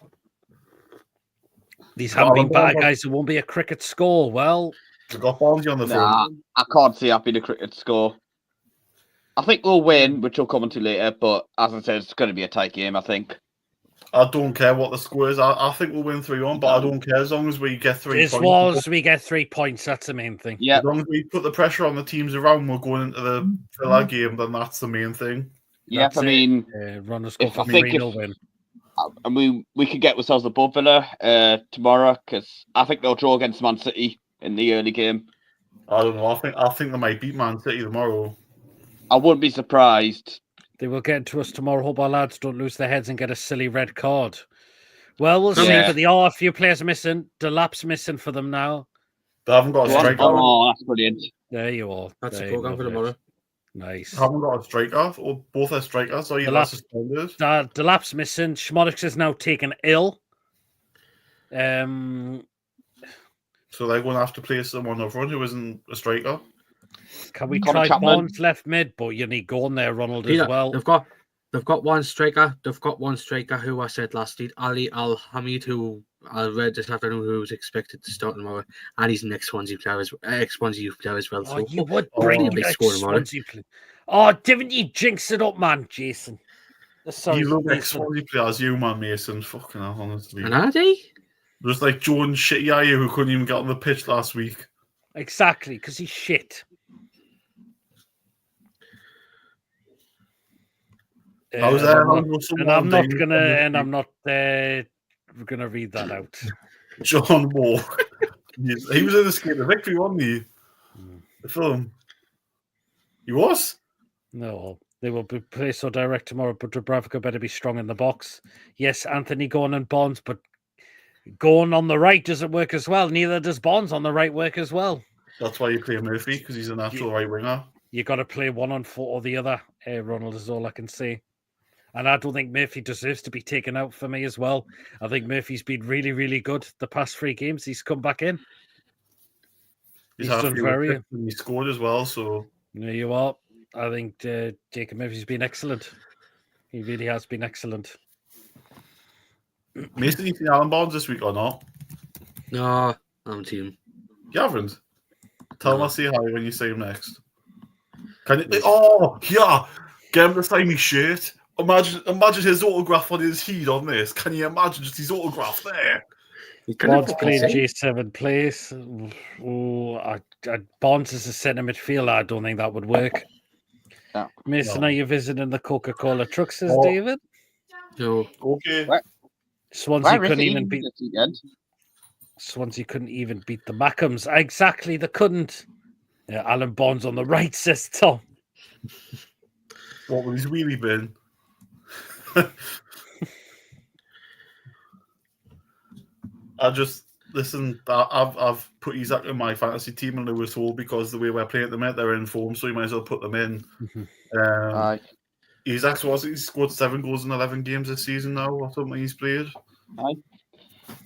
These haven't been bad, guys. There won't be a cricket score. Well, we got Barnsley on the phone. I can't see that being a cricket score. I think we'll win, which we'll come on to later, but as I said, it's going to be a tight game, I think. I don't care what the score is. I think we'll win 3-1, but I don't care as long as we get 3 points. As long as we get 3 points, that's the main thing. Yeah. As long as we put the pressure on the teams around, we're going into the Villa game, then that's the main thing. Yeah, I mean, runners go for 3-0 win. And we could get ourselves above Villa tomorrow because I think they'll draw against Man City in the early game. I don't know. I think they might beat Man City tomorrow. I wouldn't be surprised. They will get to us tomorrow. Hope our lads don't lose their heads and get a silly red card. Well, we'll see. But there are a few players missing. Delap's missing for them now. They haven't got a striker. Oh, that's brilliant. There you are. That's a program for tomorrow. Nice. They haven't got a striker, or both their strikers. So you're suspended. Delap's missing. Schmodix is now taken ill. So they're going to have to play someone up front who isn't a striker. Can we try Bonds left mid? But you need going there, Ronald, as well. They've got one striker. They've got one striker who I said last week, Ali Al Hamid, who I read this afternoon who was expected to start tomorrow, and he's an ex-Swansea player, ex-Swansea youth player as well. Oh, So you would bring big a score tomorrow. Swansea player. Oh, didn't you jinx it up, man, Jason? Sorry, you look like Mason. Swansea players, you man, Mason. Fucking hell, honestly. And are they? Just like Jordan Shitty Ayew, who couldn't even get on the pitch last week. Exactly, because he's shit. I'm not gonna read that out. John Moore. He was in the Skate of Victory, wasn't he? The film. He was? No, they will be play so direct tomorrow, but Dubravka better be strong in the box. Yes, Anthony Gordon and Bonds, but going on the right doesn't work as well. Neither does Bonds on the right work as well. That's why you play Murphy, because he's a natural right winger. You got to play one on foot or the other, Ronald, is all I can say. And I don't think Murphy deserves to be taken out for me as well. I think Murphy's been really, really good the past 3 games. He's come back in. He's done very good. He scored as well, so... There you are. I think Jacob Murphy's been excellent. He really has been excellent. Mason, you seen Alan Barnes this week or not? No, I haven't seen him. You haven't? Tell him I'll say hi when you see him next. Can you? Oh, yeah! Get him to sign me shirt. Imagine his autograph on his heat on this. Can you imagine just his autograph there? Bonds playing J7 place. Bonds is a centre midfielder. I don't think that would work. No. Mason, are you visiting the Coca-Cola truck, says David? No. Okay. Swansea couldn't even beat the Mackhams. Exactly, they couldn't. Yeah, Alan Bonds on the right, says Tom. What would his wheelie been? I've put Isaac in my fantasy team and Lewis Hall because the way we're playing at the minute, they're in form, so you might as well put them in. Isaac he's scored 7 goals in 11 games this season now, or something he's played. All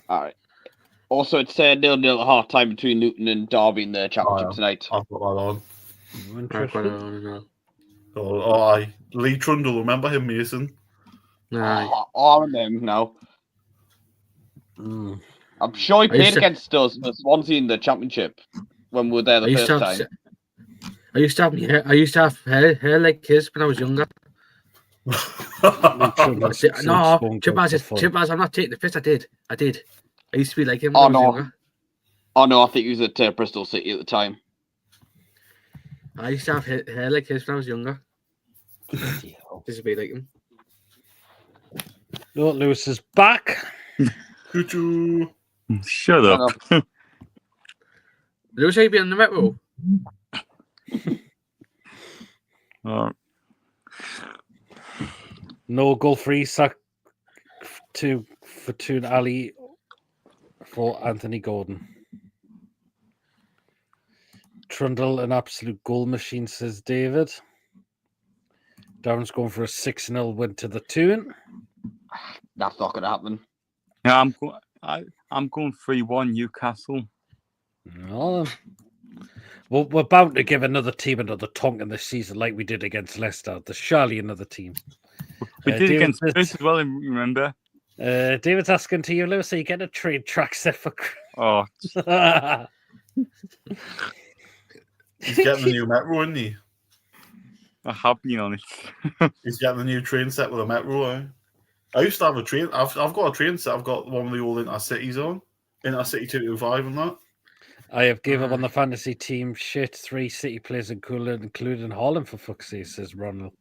right. Also, it's 0-0 at half time between Luton and Derby in the championship tonight. I've got that on. Lee Trundle, remember him, Mason? Aye. I remember him now. I'm sure he played against us for Swansea in the championship when we were there the first time. I used to have hair like his when I was younger. No, Chibaz, I'm not taking the piss. I did. I used to be like him when I was younger. Oh no, I think he was at Bristol City at the time. I used to have hair like his when I was younger. Just to be like him. No, Lewis is back. Shut up. Lewis, how you been on the metro? No goal for Isak for Toon Ali for Anthony Gordon. Trundle, an absolute goal machine, says David. Darren's going for a 6-0 win to the Toon. That's not going to happen. Yeah, I'm going 3-1 Newcastle. No. Well, we're bound to give another team another tonk in this season like we did against Leicester. There's surely another team. We did against Spurs as well, remember? David's asking to you, Lewis, are you getting a trade track set for... Oh. He's getting the new Metro, isn't he? I have been on it. He's getting the new train set with a Metro, eh? I used to have a train. I've got a train set. I've got one of the old Intercities on. Intercity 225 and that. I have gave up on the fantasy team. Shit, 3 City players including Holland, for fuck's sake, says Ronald.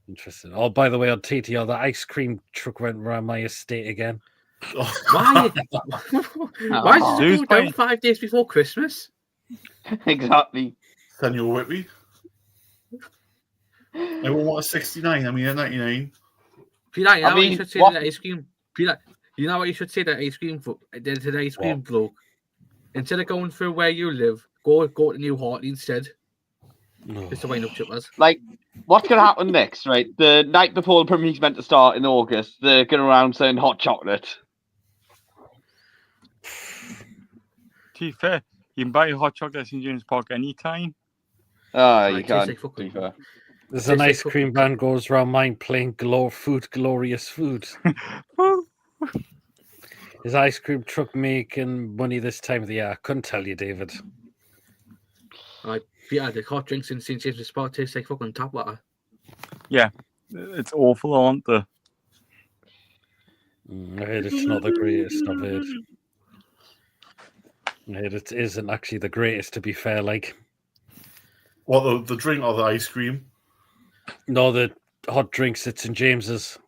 Interesting. Oh, by the way, on TTR, the ice cream truck went around my estate again. Why? Why did it go down 5 days before Christmas? Exactly. Senor Whitby. I want a 69. I mean a 99. Peter, you know what you should say to the ice cream? Peter, you know what you should say to the ice cream bloke? Instead of going through where you live, go to New Hartley instead. Just to wind up chippers. Like, what's going to happen next, right? The night before the Premier League's meant to start in August, they're going around saying hot chocolate. To be fair, you can buy a hot chocolate at St. James Park anytime. You can. To be fair. There's an ice cream band goes around mine playing glorious food. Is ice cream truck making money this time of the year? I couldn't tell you, David. Yeah, the hot drinks in St. James's Park taste like fucking tap water. Yeah, it's awful, aren't they? I heard it's not the greatest. I've heard. I heard it isn't actually the greatest, to be fair. Like, what, the drink or the ice cream? No, the hot drinks at St. James's.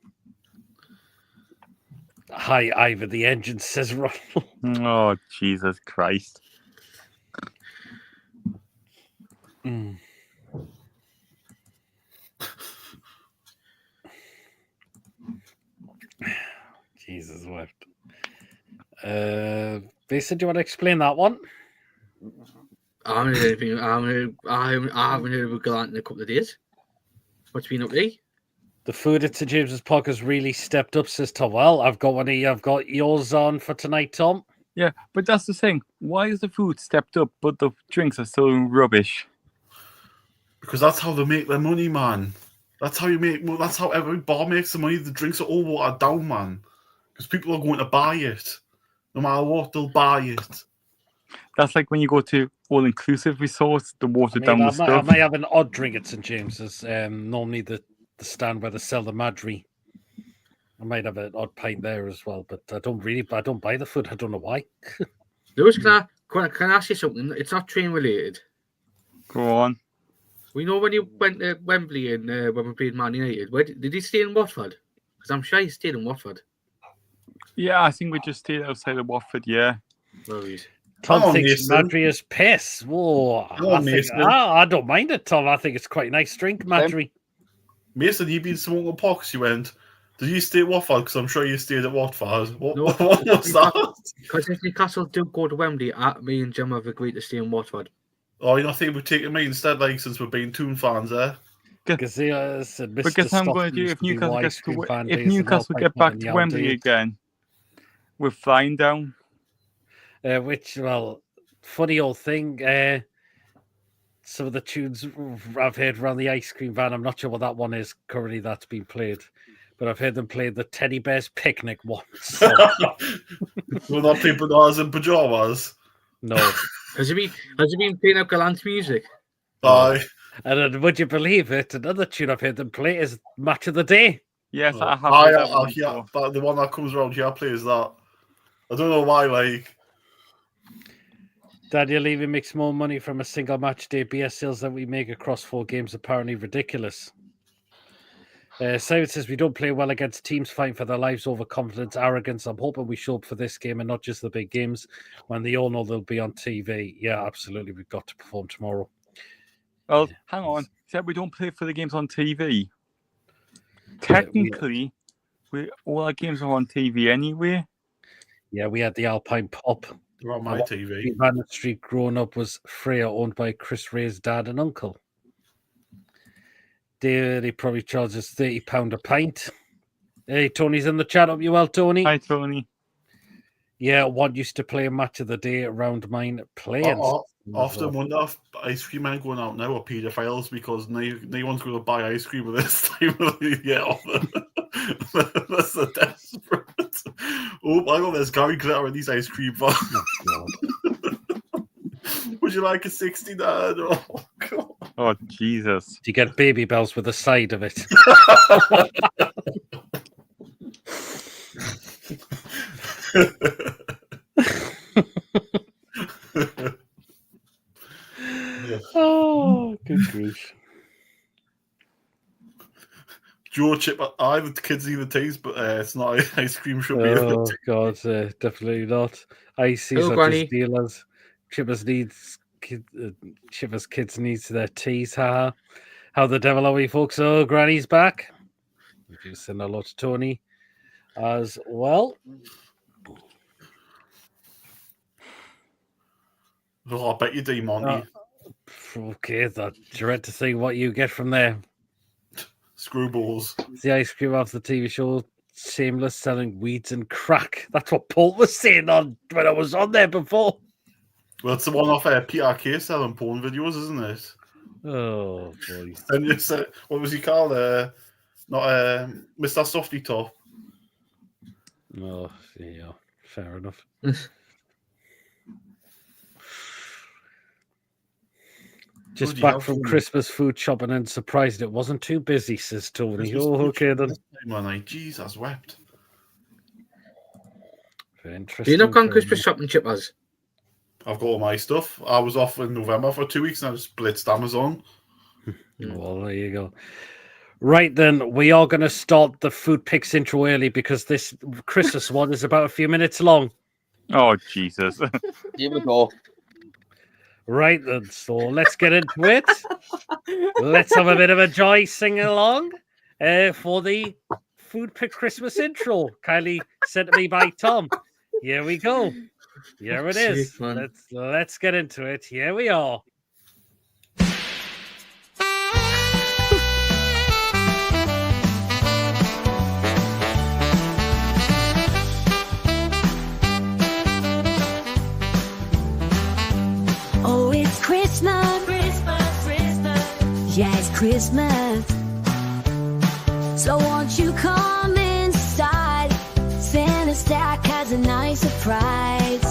Hi, Ivor, the engine says Ronald. Oh, Jesus Christ. Jesus wept. Lisa, do you want to explain that one? I haven't heard anything. I haven't heard about Gallant in a couple of days. What's been up there? The food at St. James's Park has really stepped up, says Tom. Well, I've got yours on for tonight, Tom. Yeah, but that's the thing. Why is the food stepped up, but the drinks are still rubbish? Because that's how they make their money, man. That's how every bar makes the money. The drinks are all watered down, man. Because people are going to buy it. No matter what, they'll buy it. That's like when you go to all-inclusive resorts, the watered down stuff. I might have an odd drink at St. James's. Normally the stand where they sell the Madry. I might have an odd pint there as well, but I don't buy the food. I don't know why. Lewis, can I ask you something? It's not train related. Go on. We know when you went to Wembley and when we played Man United, did he stay in Watford? Because I'm sure he stayed in Watford. Yeah, I think we just stayed outside of Watford, yeah. Right. Tom thinks Madry is piss. Whoa. I don't mind it, Tom. I think it's quite a nice drink, Madry. Mason, you've been smoking pox, you went. Did you stay at Watford? Because I'm sure you stayed at Watford. What was that? Because if Newcastle do go to Wembley, me and Jim have agreed to stay in Watford. Oh, you're not thinking of taking me instead, like, since we're being Toon fans, eh? Because I'm going to do if Newcastle get back to Wembley again, we're flying down. Funny old thing. Some of the tunes I've heard around the ice cream van, I'm not sure what that one is currently that's been played, but I've heard them play the Teddy Bears Picnic once. Will not play bananas in pajamas? No. Has he been playing up Gallant's music? Aye. And then, would you believe it? Another tune I've heard them play is Match of the Day. Yes, I have. The one that comes around here plays that. I don't know why, like. Daniel Levy makes more money from a single match day beer sales than we make across 4 games. Apparently ridiculous. Simon says we don't play well against teams fighting for their lives over confidence, arrogance. I'm hoping we show up for this game and not just the big games when they all know they'll be on TV. Yeah, absolutely. We've got to perform tomorrow. Well, hang on. You said we don't play for the games on TV. Technically, all our games are on TV anyway. Yeah, we had the Alpine Pop. They're on my TV. Bannon Street growing up was Freya, owned by Chris Ray's dad and uncle. They probably charges £30 a pint. Hey, Tony's in the chat. Up you well, Tony? Hi, Tony. Yeah, one used to play a match of the day around mine playing. Often wonder if ice cream men going out now are paedophiles because no one's going to buy ice cream with this time of the year. That's the desperate. Oh my God, there's Gary Glitter in these ice cream bars. Oh, would you like a 69? Oh, God. Oh, Jesus. Do you get Baby Bells with a side of it? Oh, good grief. Joe Chip, the kids need the taste, but it's not ice cream should be. Oh, God, definitely not. Ices are just dealers. Chippers kids needs their teas. How the devil are we, folks? Oh, Granny's back. You send a lot to Tony as well. Oh, I bet you do, Monty. Okay, that dread to see what you get from there. Screwballs. The ice cream off the TV show Shameless selling weeds and crack. That's what Paul was saying on when I was on there before. Well, it's the one off PRK selling porn videos, isn't it? Oh boy! And you said, what was he called? Not Mr. Softy Top. Oh yeah. fair enough. Just back from Christmas food shopping and surprised it wasn't too busy, says Tony. Okay then. Jeez, I wept. Very interesting. You're not gone Christmas shopping, Chippers? I've got all my stuff. I was off in November for 2 weeks and I just blitzed Amazon. Well, there you go. Right then, we are going to start the food picks intro early because this Christmas one is about a few minutes long. Oh, Jesus. Here we go. Right then, so let's get into it. Let's have a bit of a joy sing along for the food pick Christmas intro. Kindly sent to me by Tom. Here we go. Here it is. Let's get into it. Here we are. Oh, it's Christmas, Christmas, Christmas. Yeah, it's Christmas. So won't you come inside? Santa's stack has a nice surprise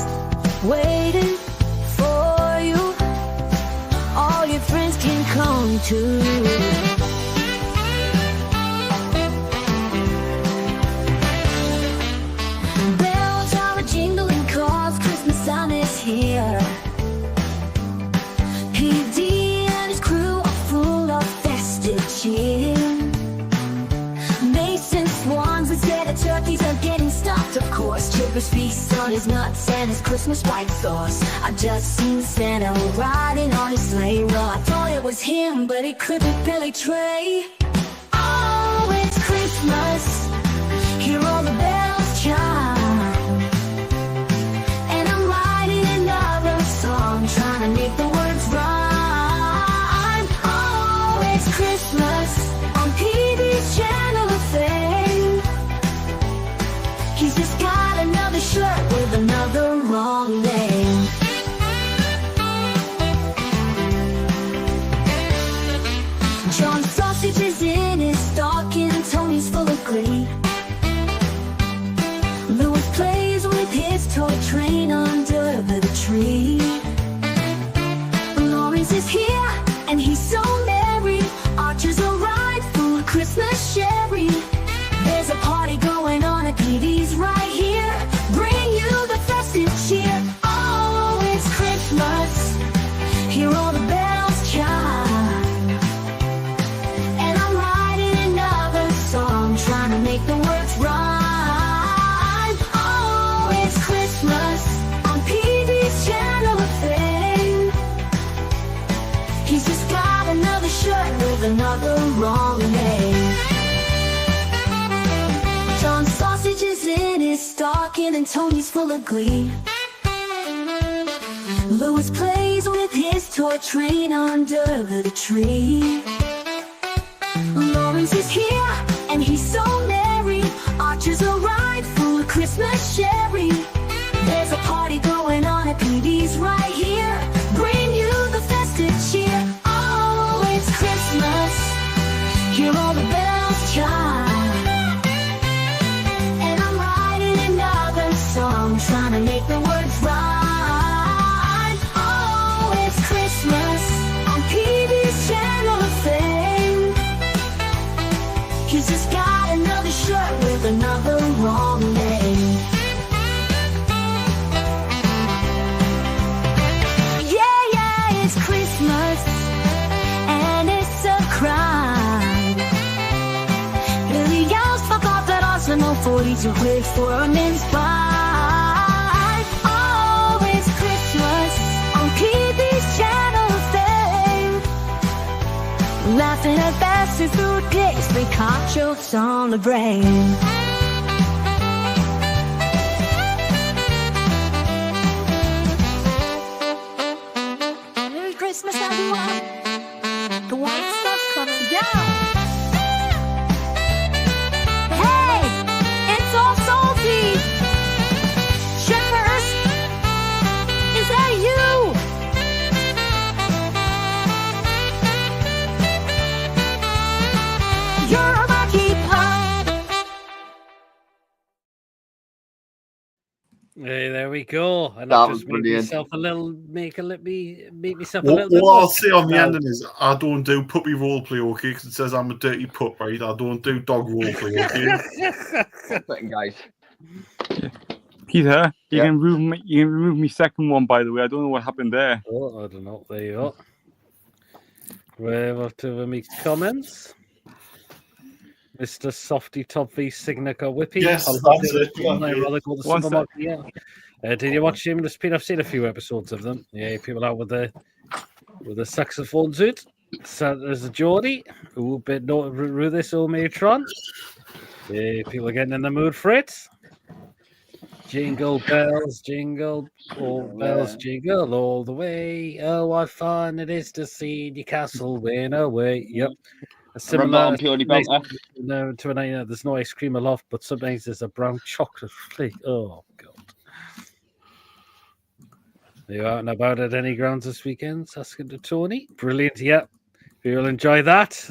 waiting for you. All your friends can come too. Bells are a-jingling 'cause Christmas time is here. PD and his crew are full of festive cheer. Mason swans instead of turkeys are getting stuffed, of course. Chipper's feast on his nuts and his Christmas white sauce. I just seen Santa riding on his sleigh. Well, I thought it was him, but it could be Billy Trey. Oh, it's Christmas. Hear all the bells chime. And I'm writing another song, trying to make the words rhyme. Oh, it's Christmas on PB's channel of fame. He's just got another shirt with another wrong name. John's sausage is in his stocking, Tony's full of glee. Louis plays with his toy train under the tree. Lawrence is here, and he's so merry. Archer's a ride full of Christmas sherry. There's a party going on at PD's right here. Bring you the festive cheer. Oh, it's Christmas. Hear all the bells chime. And I'm writing another song, trying to make the words rhyme. Oh, it's Christmas on PB's channel of fame. He's just got another shirt with another wrong name. John's sausage is in his stocking and Tony's full of glee. Louis plays with his toy train under the tree. Lawrence is here, and he's so merry. Archer's a ride full of Christmas sherry. There's a party going on at PD's right here. Bring you the festive cheer. Oh, it's Christmas. Hear all the bells chime. And I'm writing another song, trying to make the words rhyme. Oh, it's Christmas on PB's channel of fame. He's just got another shirt with another wrong name. Yeah, it's Christmas, and it's a crime. Billy yells, fuck off that Arsenal 42 quid for a mince pie. Oh, it's Christmas on PB's channel of fame. Laughing at bastard food pics, we caught jokes on the brain. Merry Christmas, everyone. The white stuff's coming down. Hey, it's all salty. Shippers, is that you? You're my keeper. we go. And That I've was just made brilliant. myself a little, make myself a What, little bit what I'll more say on the well. ending is I don't do puppy roleplay, okay? Because it says I'm a dirty pup, right? I don't do dog roleplay, okay? Second, guys. Peter, you Yeah. can remove me second one, by the way. I don't know what happened there. Oh, I don't know. There you go. We're up to my comments. Mr. Softy Top V Signature Whippy. Yes, I'd that's it. rather go to the One sec. supermarket. Yeah. Did you watch Shameless Pete? I've seen a few episodes of them. Yeah, people out with the saxophone suit. Santa's a Geordie. Ooh, bit no this old matron. Yeah, people are getting in the mood for it. Jingle bells, jingle all bells, jingle all the way. Oh, what fun it is to see your castle win away. Yep. A Remember similar on Purely Belter? to an there's no ice cream aloft, but sometimes there's a brown chocolate flake. Oh god. Are you out and about at any grounds this weekend? Asking to Tony. Brilliant, yeah. You'll enjoy that.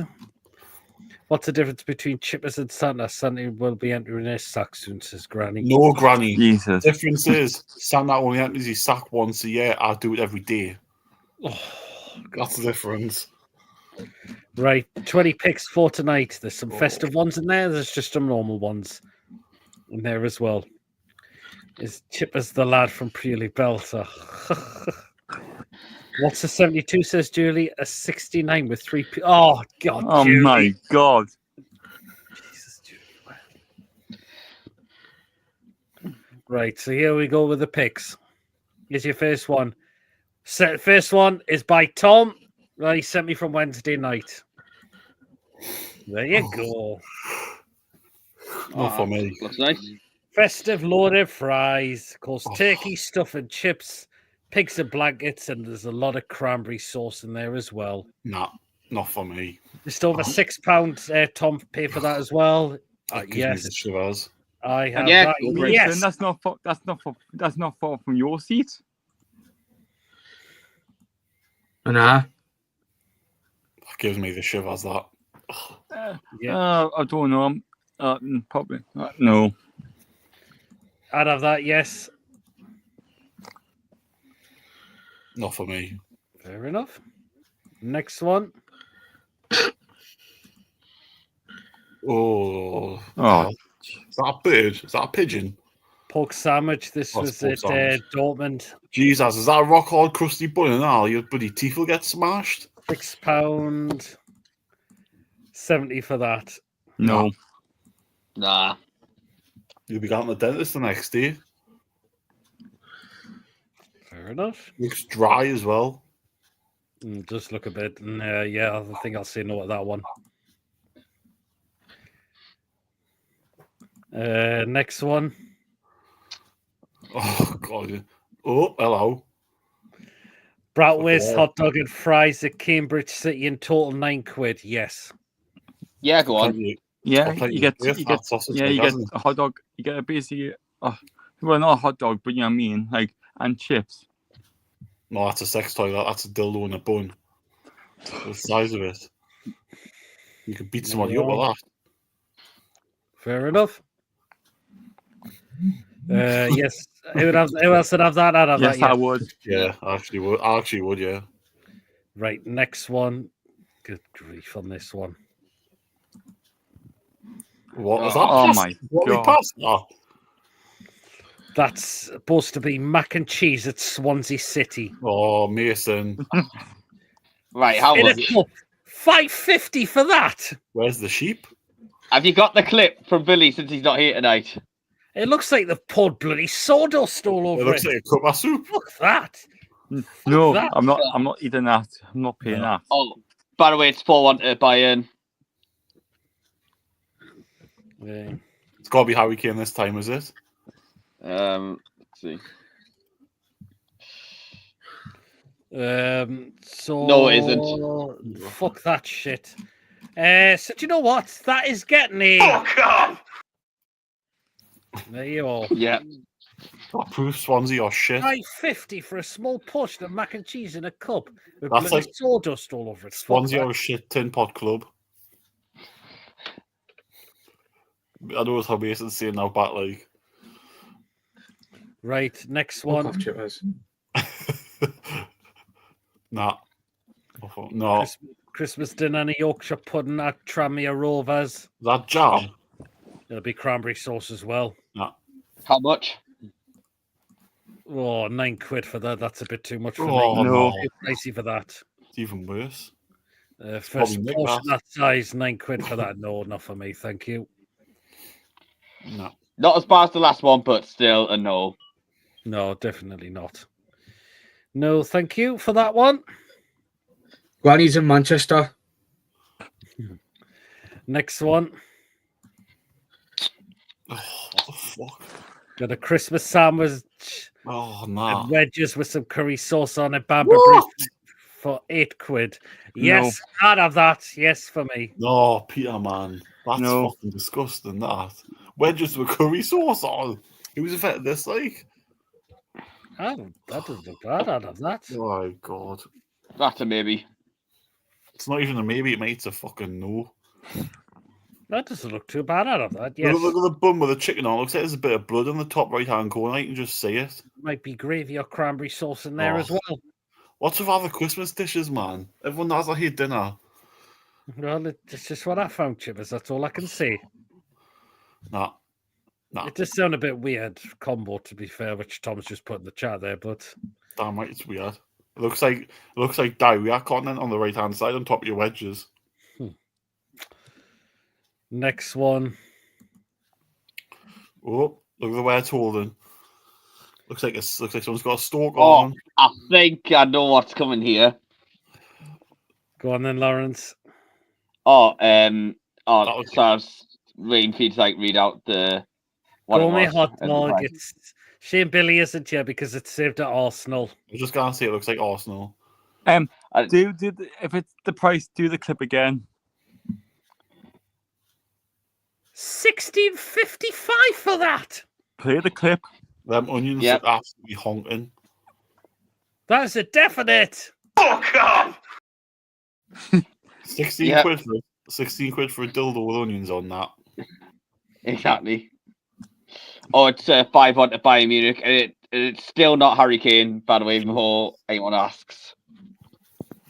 What's the difference between Chippers and Santa? Santa will be entering his sack soon, says Granny. No, Granny. Jesus. Difference is Santa only empties his sack once a year. I do it every day. Oh, That's the difference. right, 20 picks for tonight. There's some festive ones in there. There's just some normal ones in there as well. Is Chippers the lad from Purely Belter? What's a 72, says Julie? A 69 with 3 Oh, God, Oh, Julie. my God. Jesus, Julie. Right, so here we go with the picks. Here's your first one. First one is by Tom. Right, he sent me from Wednesday night. There you go. Not for me. Looks nice. Festive loaded fries. Of course, turkey, stuff and chips, pigs and blankets, and there's a lot of cranberry sauce in there as well. Nah, not for me. Just over £6, Tom, pay for that as well. That gives Yes, me the shivers. I have yeah, that. go for Listen, Yes, that's not far from your seat. Nah. That gives me the shivers, that. yeah. I don't know. Probably no. I'd have that. Yes, Not for me. fair enough. Next one. Oh. Oh. Is that a bird? Is that a pigeon? Pork sandwich. This Oh, was it's at pork sandwich. Dortmund. Jesus, is that a rock hard crusty bun and all? Your bloody teeth will get smashed. £6.70 for that. No. Nah. You'll be going to the dentist the next day. Fair enough. Looks dry as well. Just look a bit. Yeah, I think I'll say no to that one. Next one. Oh, God. Oh, hello. Bratwurst, Okay. hot dog and fries at Cambridge City in total £9. Yes. Yeah, go on. Yeah, I'll play you get with that sausage, yeah, like, you get hasn't it? a hot dog. You get basically well, not a hot dog, but you know what I mean, like, and chips. No, that's a sex toy. That's a dildo in a bun. The size of it. You could beat somebody up with that. Fair enough. Yes. Who else would have that? I'd have Yes, that. I would. Yeah, I actually would. I actually would, yeah. Right. Next one. Good grief on this one. What was that? Oh pasta? my What we God. pasta? That's supposed to be mac and cheese at Swansea City. Oh, Mason. Right, how In a much? cup. £5.50 for that. Where's the sheep? Have you got the clip from Billy since he's not here tonight? It looks like they've poured bloody sawdust all It over looks it. like a cup of soup. Fuck that. No, that. I'm not eating that. I'm not paying that. Oh, by the way, it's 4-1 to Bayern. Yeah. It's got to be Harry Kane this time, is it? Let's see. So No, it isn't. Fuck that shit. So do you know what? That is getting a. Fuck off! There you are. Yeah. That proves Swansea or shit. £5.50 for a small portion of mac and cheese in a cup with That's bloody like sawdust all over it. Fuck Swansea that. or shit tin pot club. I know it's how Mason's saying now, but like. Right, next Fuck one. off, chippers. Nah. No. Christmas dinner and a Yorkshire pudding at Tranmere Rovers. That jam? There'll be cranberry sauce as well. Nah. How much? Oh, £9 for that. That's a bit too much for Oh, me. no. Too pricey for that. It's even worse. For a probably Nick portion that. that size, £9 for that. No, not for me. Thank you. No. Not as bad as the last one, but still a no. No, definitely not. No, thank you for that one. Granny's in Manchester. Next one. Oh, what the fuck? Got a Christmas sandwich Oh, nah. and wedges with some curry sauce on it. Bamba What? Breeze for £8. Yes, I'd have that. Yes, for me. No, Peter, man. That's No. fucking disgusting, that. Wedges with curry sauce on. Who's affected this, like? Oh, that doesn't look bad. I'd have that. Oh, my God. That's a maybe. It's not even a maybe, mate. It's a fucking no. That doesn't look too bad. I'd have that. Yes. Look at the bun with the chicken on. Looks like there's a bit of blood in the top right-hand corner. You can just see it. Might be gravy or cranberry sauce in there as well. What's with other Christmas dishes, man? Everyone has that here dinner. Well, it's just what I found, Chippers. That's all I can say. Nah. It just sounded a bit weird combo, to be fair, which Tom's just put in the chat there. But Damn right, it's weird. It looks like diarrhea content on the right-hand side on top of your wedges. next one. Oh, look at the way it's holding. Looks like someone's got a stalk Oh, on. I think I know what's coming here. Go on then, Lawrence. So Rain feeds like read out the what Go it me was hot and the dog. price. It's Shane Billy isn't here because it's saved at Arsenal. I was just gonna say it looks like Arsenal. I- If it's the price, do the clip again. £16.55 for that. Play the clip. Them onions Yep. are absolutely honking. That is a definite. Fuck off! 16 Yeah. quid for 16 quid for a dildo with onions on that. Exactly. Oh, it's 5-1 to Bayern Munich, and it's still not Harry Kane, by the way, before anyone asks.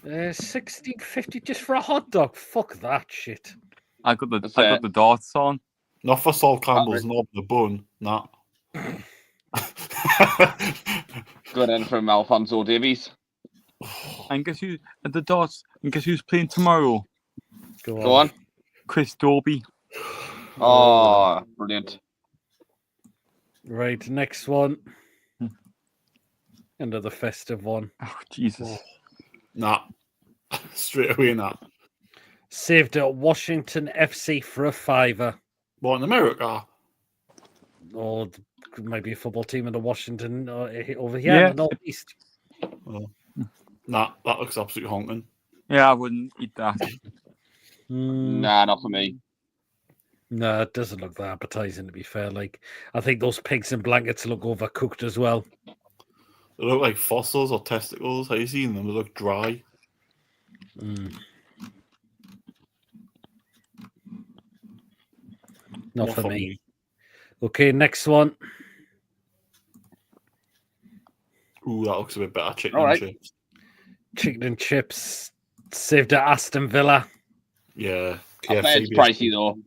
£16.50 just for a hot dog. Fuck that shit. I got That's the darts on. Not for Sol Campbell's knob the bun, nah. Good end from Alfonso Davies. And guess who? And the darts. And guess who's playing tomorrow? Go on. Chris Dobie. Oh, brilliant. Right, next one. Another festive one. Oh Jesus! Nah. Straight away, nah. Saved at Washington FC for a £5. What, in America? Or maybe a football team in the Washington over here in the Northeast. Oh. Nah, that looks absolutely honking. Yeah, I wouldn't eat that. Nah, not for me. No, it doesn't look that appetizing, to be fair. Like, I think those pigs in blankets look overcooked as well. They look like fossils or testicles. Have you seen them? They look dry. Not for me. Okay, next one. Ooh, that looks a bit better. Chicken All and right. chips. Chicken and chips. Saved at Aston Villa. Yeah. I bet it's pricey though.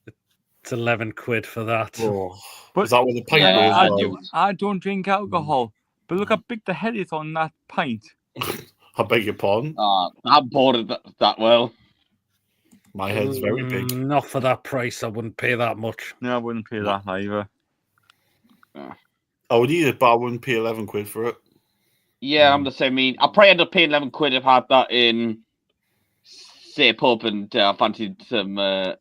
It's £11 for that. Oh. But Is that with the pint Yeah, goes? I don't drink alcohol. But look how big the head is on that pint. I beg your pardon. I'm bored of that well. My head's very big. Not for that price. I wouldn't pay that much. No, I wouldn't pay that either. I would eat it, but I wouldn't pay 11 quid for it. Yeah, I'm the same. I mean, I'll probably end up paying 11 quid if I had that in, say, a pub and I fancied some a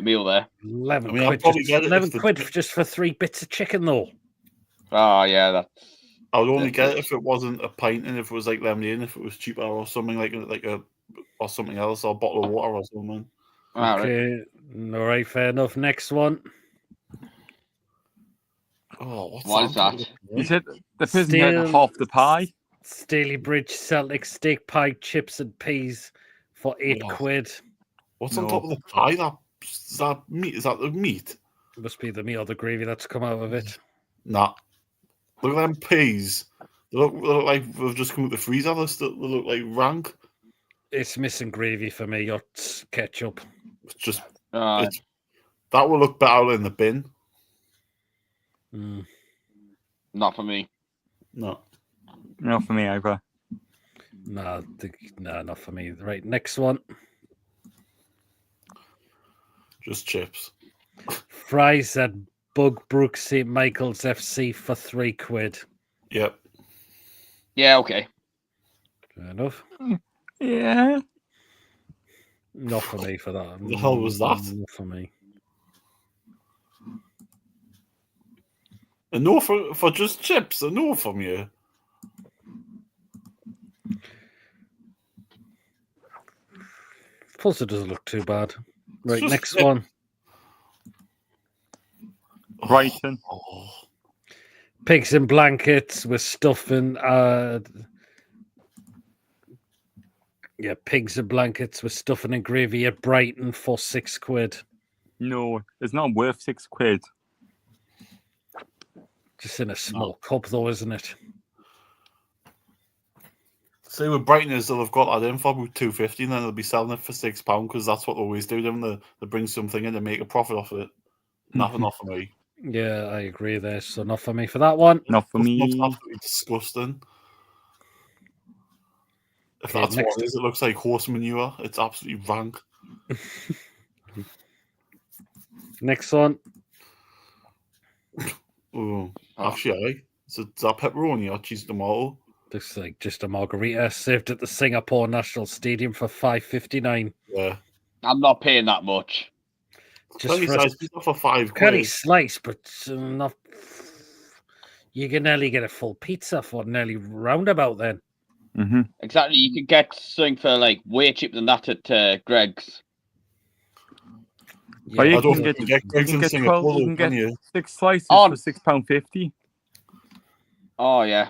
meal there. 11 I mean, I'll quid. probably Just, get it if 11 the- quid just for 3 bits of chicken, though. Oh, yeah, I would only get it if it wasn't a pint and if it was like lemonade and if it was cheaper or something like a or something else or a bottle of water or something. all right. Okay, all right, fair enough. Next one. Oh, what's What is that? You said the person had half the pie. Staley Bridge Celtic steak pie, chips and peas for £8. What's on top of the pie? Is that meat? Is that the meat? Must be the meat or the gravy that's come out of it. Nah. Look at them peas. They look like they've just come out the freezer. They look like rank. It's missing gravy for me. Or ketchup. It's just that will look better in the bin. Not for me. No. Not for me either. No, not for me. Right, next one. Just chips. Fries at Bugbrook St. Michael's FC for £3. Yep. Yeah, okay. Fair enough. Yeah. Not for me for that. The hell was that? Not for me. A no for just chips. A no from you. Plus, it doesn't look too bad. Right, Just next chip. one. Brighton. Oh. Pigs in blankets with stuffing. Pigs in blankets with stuffing and gravy at Brighton for £6. No, it's not worth £6. Just in a small cup, though, isn't it? See, with Brighton is they'll have got that in for about £2.50, and then they'll be selling it for £6 because that's what they always do. They bring something in and make a profit off it. Not for me. Yeah, I agree there. So not for me for that one. Not for It's me. absolutely disgusting. If that's what it is, it looks like horse manure. It's absolutely rank. Next one. Actually, is that pepperoni or cheese tomato? Looks like just a margarita served at the Singapore National Stadium for $5.59. Yeah. I'm not paying that much. Just Curry for size pizza for £5. curry slice, but not. You can nearly get a full pizza for nearly roundabout then. Mm-hmm. Exactly. You could get something for like way cheaper than that at Greg's. But Yeah, you I don't can think get, you get you can get Singapore, 12, you can can get you? 6 slices Oh. for £6.50. Oh yeah.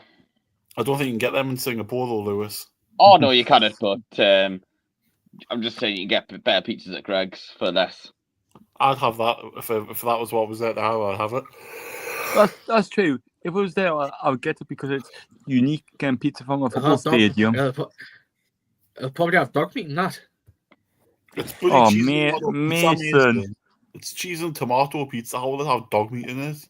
I don't think you can get them in Singapore though, Lewis. Oh no, you can't. But I'm just saying you can get better pizzas at Greg's for less. I'd have that if that was what was there now. I'd have it. That's true. If it was there, I would get it because it's unique pizza from a football Hot dog. stadium. It'll probably have dog meat in that. It's bloody Oh, cheese and tomato pizza, Mason. Mason. It's cheese and tomato pizza. How will it have dog meat in it?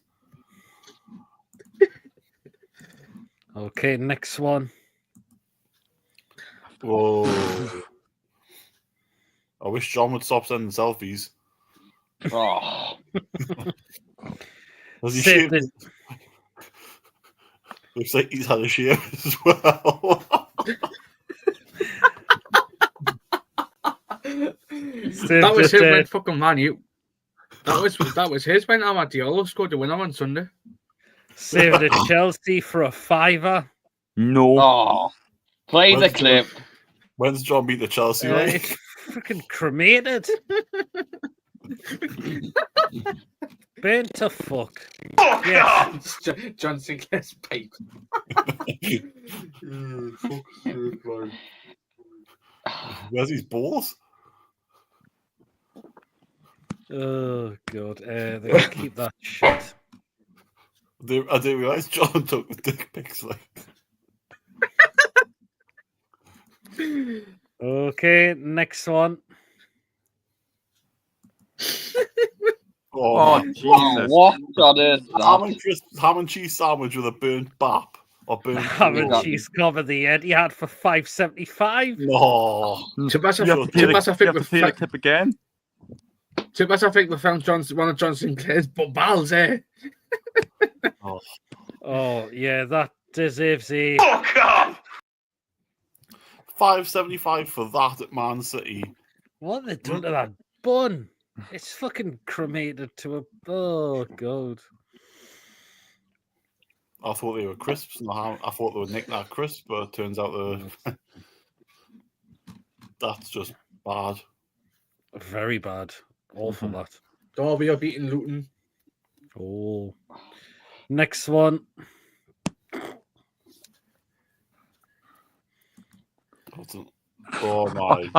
Okay, next one. Whoa. I wish John would stop sending selfies. Oh. Has he Save shaved? Looks like he's had a shave as well. That was him when fucking Man U. That was his when Amadiola scored the winner on Sunday. Saved at Chelsea for £5. No. Oh. Play the clip. When's John beat the Chelsea? Right? It's freaking cremated. Burnt to fuck. Yeah. John Sinclair's pipe. Where's his balls? Oh god. They're gonna keep that shit. I didn't realise John took the dick pics. Like. Okay, next one. Oh, Jesus. What on earth is that? Ham and cheese sandwich with a burnt bap or burnt Ham and pork. cheese cover the Etihad for $5.75. No. Tibbas, You have to play the clip again. I think we found one of John Sinclair's balls there. Oh yeah, that deserves a. Fuck off! $5.75 for that at Man City. What they done to that bun? It's fucking cremated to a. Oh god. I thought they were crisps. I thought they would nick that crisp, but it turns out that's just bad. Very bad. Awful that. Derby are beating Luton. Oh. Next one. Oh my!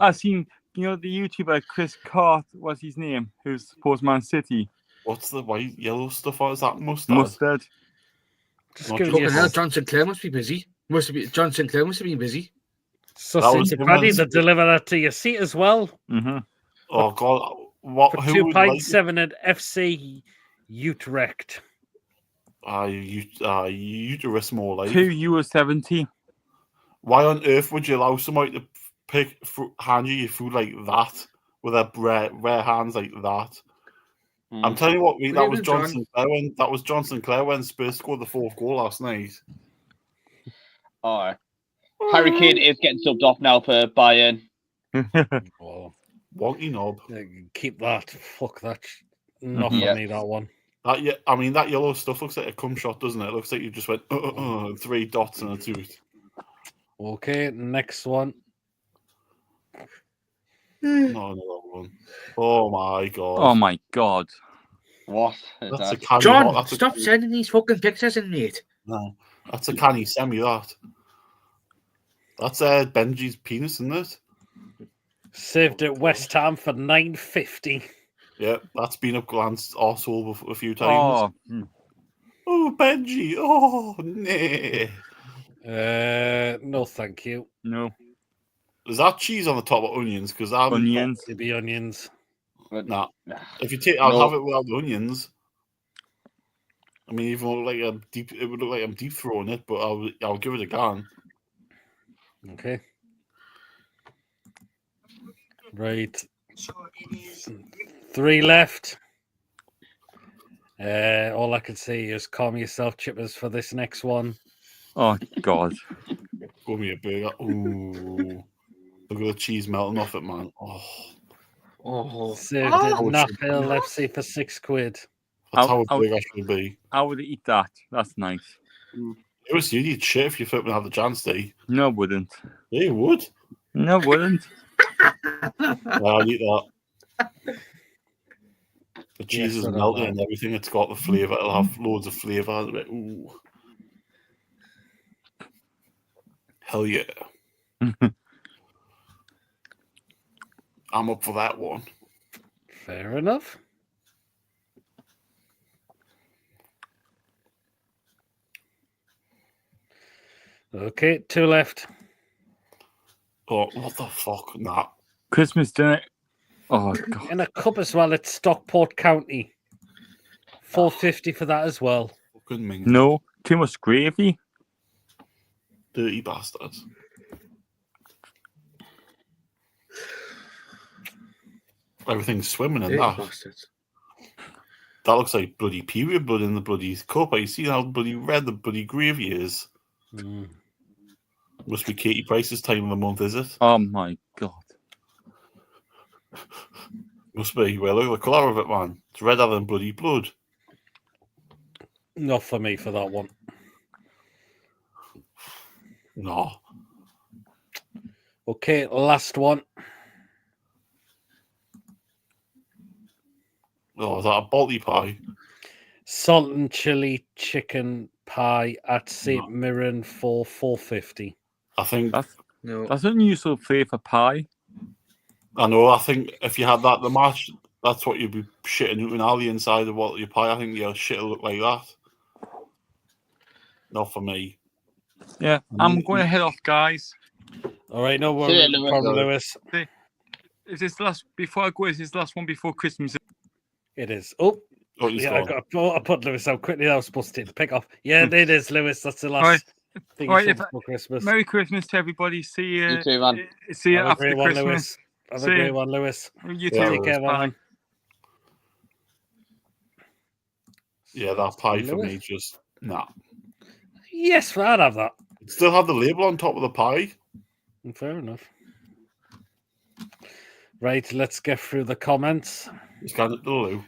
I've seen. You know the YouTuber Chris Cart. What's his name? Who's supports Man City. What's the white yellow stuff? What is that mustard? Mustard. Just Not giving sure. you. Fucking hell, John Sinclair must be busy. John Sinclair must have been busy. So That was to Paddy, immense. they deliver that to your seat as well Mm-hmm. Oh God, what? for Who would like? 2.7 at FC Utrecht. Uterus more like. €2.70. Why on earth would you allow somebody to hand you your food like that with their rare hands like that? I'm telling you what, mate, that was John Sinclair that was John Sinclair when Spurs scored the 4th goal last night. Oh, Harry Kane is getting subbed off now for Bayern. Oh, Wonky knob. keep that. Fuck that. Not Mhm. for Yeah. me, that one. That yellow stuff looks like a cum shot, doesn't it? It looks like you just went 3 dots and a tooth. Okay, next one. No, another one. Oh my God. Oh my God. What? That's a canny. John, That's stop sending these fucking pictures in, mate. No, that's a canny semi. That's Benji's penis, isn't it? Saved at West Ham for $9.50. Yeah, that's been up Glant's arsehole a few times. Oh, Oh, Benji. Oh, nah. No, thank you. no. Is that cheese on the top of onions? Because I'm Onions. Maybe onions. Nah. If you take, I'll No. have it without the onions. I mean, even though it would look like I'm deep throwing it, but I'll give it a go. Okay. Right. 3 left. All I can say is calm yourself, chippers, for this next one. Oh God. Go me a burger. Ooh. Look at the cheese melting off it, man. Oh, Saved at Nafil FC for £6. that's how a burger should be. I would eat that. That's nice. Lewis, you'd eat shit if you flipping had the chance to. No, I wouldn't. Yeah, you would. No, I wouldn't. I'll eat that. The cheese Yes, is I know melting that. and everything. It's got the flavour. It'll have loads of flavour. Ooh. Hell yeah. I'm up for that one. Fair enough. Okay, 2 left. Oh, what the fuck? Nah. Christmas dinner. Oh God. In a cup as well at Stockport County. $4.50 for that as well. Fucking ming. No. Too much gravy. Dirty bastards. Everything's swimming in that. Bastards. That looks like bloody period blood in the bloody cup. You see how bloody red the bloody gravy is? Mm. Must be Katie Price's time of the month, is it? Oh my God. Must be. Well, look at the colour of it, man. It's redder than bloody blood. Not for me for that one. No. Okay, last one. Oh, is that a baldy pie? Salt and chili chicken pie at St. Mirren for $4.50. I think. That's unusual flavour pie. I know. I think if you had that the match, that's what you'd be shitting out in all the inside of what your pie. I think your shit will look like that. Not for me. Yeah, I'm going to head off, guys. All right, no See worries. you, Lewis. Problem, Lewis. Is this last before I go? Is this last one before Christmas? It is. Oh, Oh, he's yeah, gone. I put Lewis out quickly. I was supposed to take the pick off. Yeah, it is, Lewis. That's the last thing All right, before Christmas. Merry Christmas to everybody. See you. You too, man. See you Have a after great one, Christmas. Lewis. Have a See great you. one, Lewis. You Yeah, too. Take care, Bye. man. Yeah, that pie for Lewis? me just nah. Yes, I'd have that. It still have the label on top of the pie. Fair enough. Right, let's get through the comments. It's kind of the loo.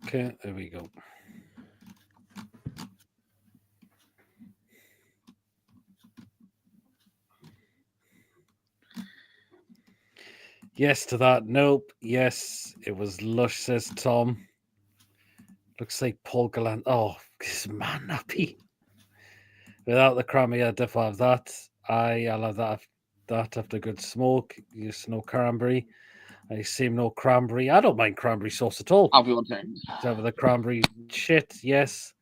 Okay, there we go. Yes to that. Nope. Yes, it was Lush, says Tom. Looks like Paul Gallant. Oh, this man nappy. Without the cranberry, I definitely have that. I'll have that after a good smoke. Yes, no cranberry. I seem no cranberry. I don't mind cranberry sauce at all. Have you one thing? Have the cranberry shit, yes.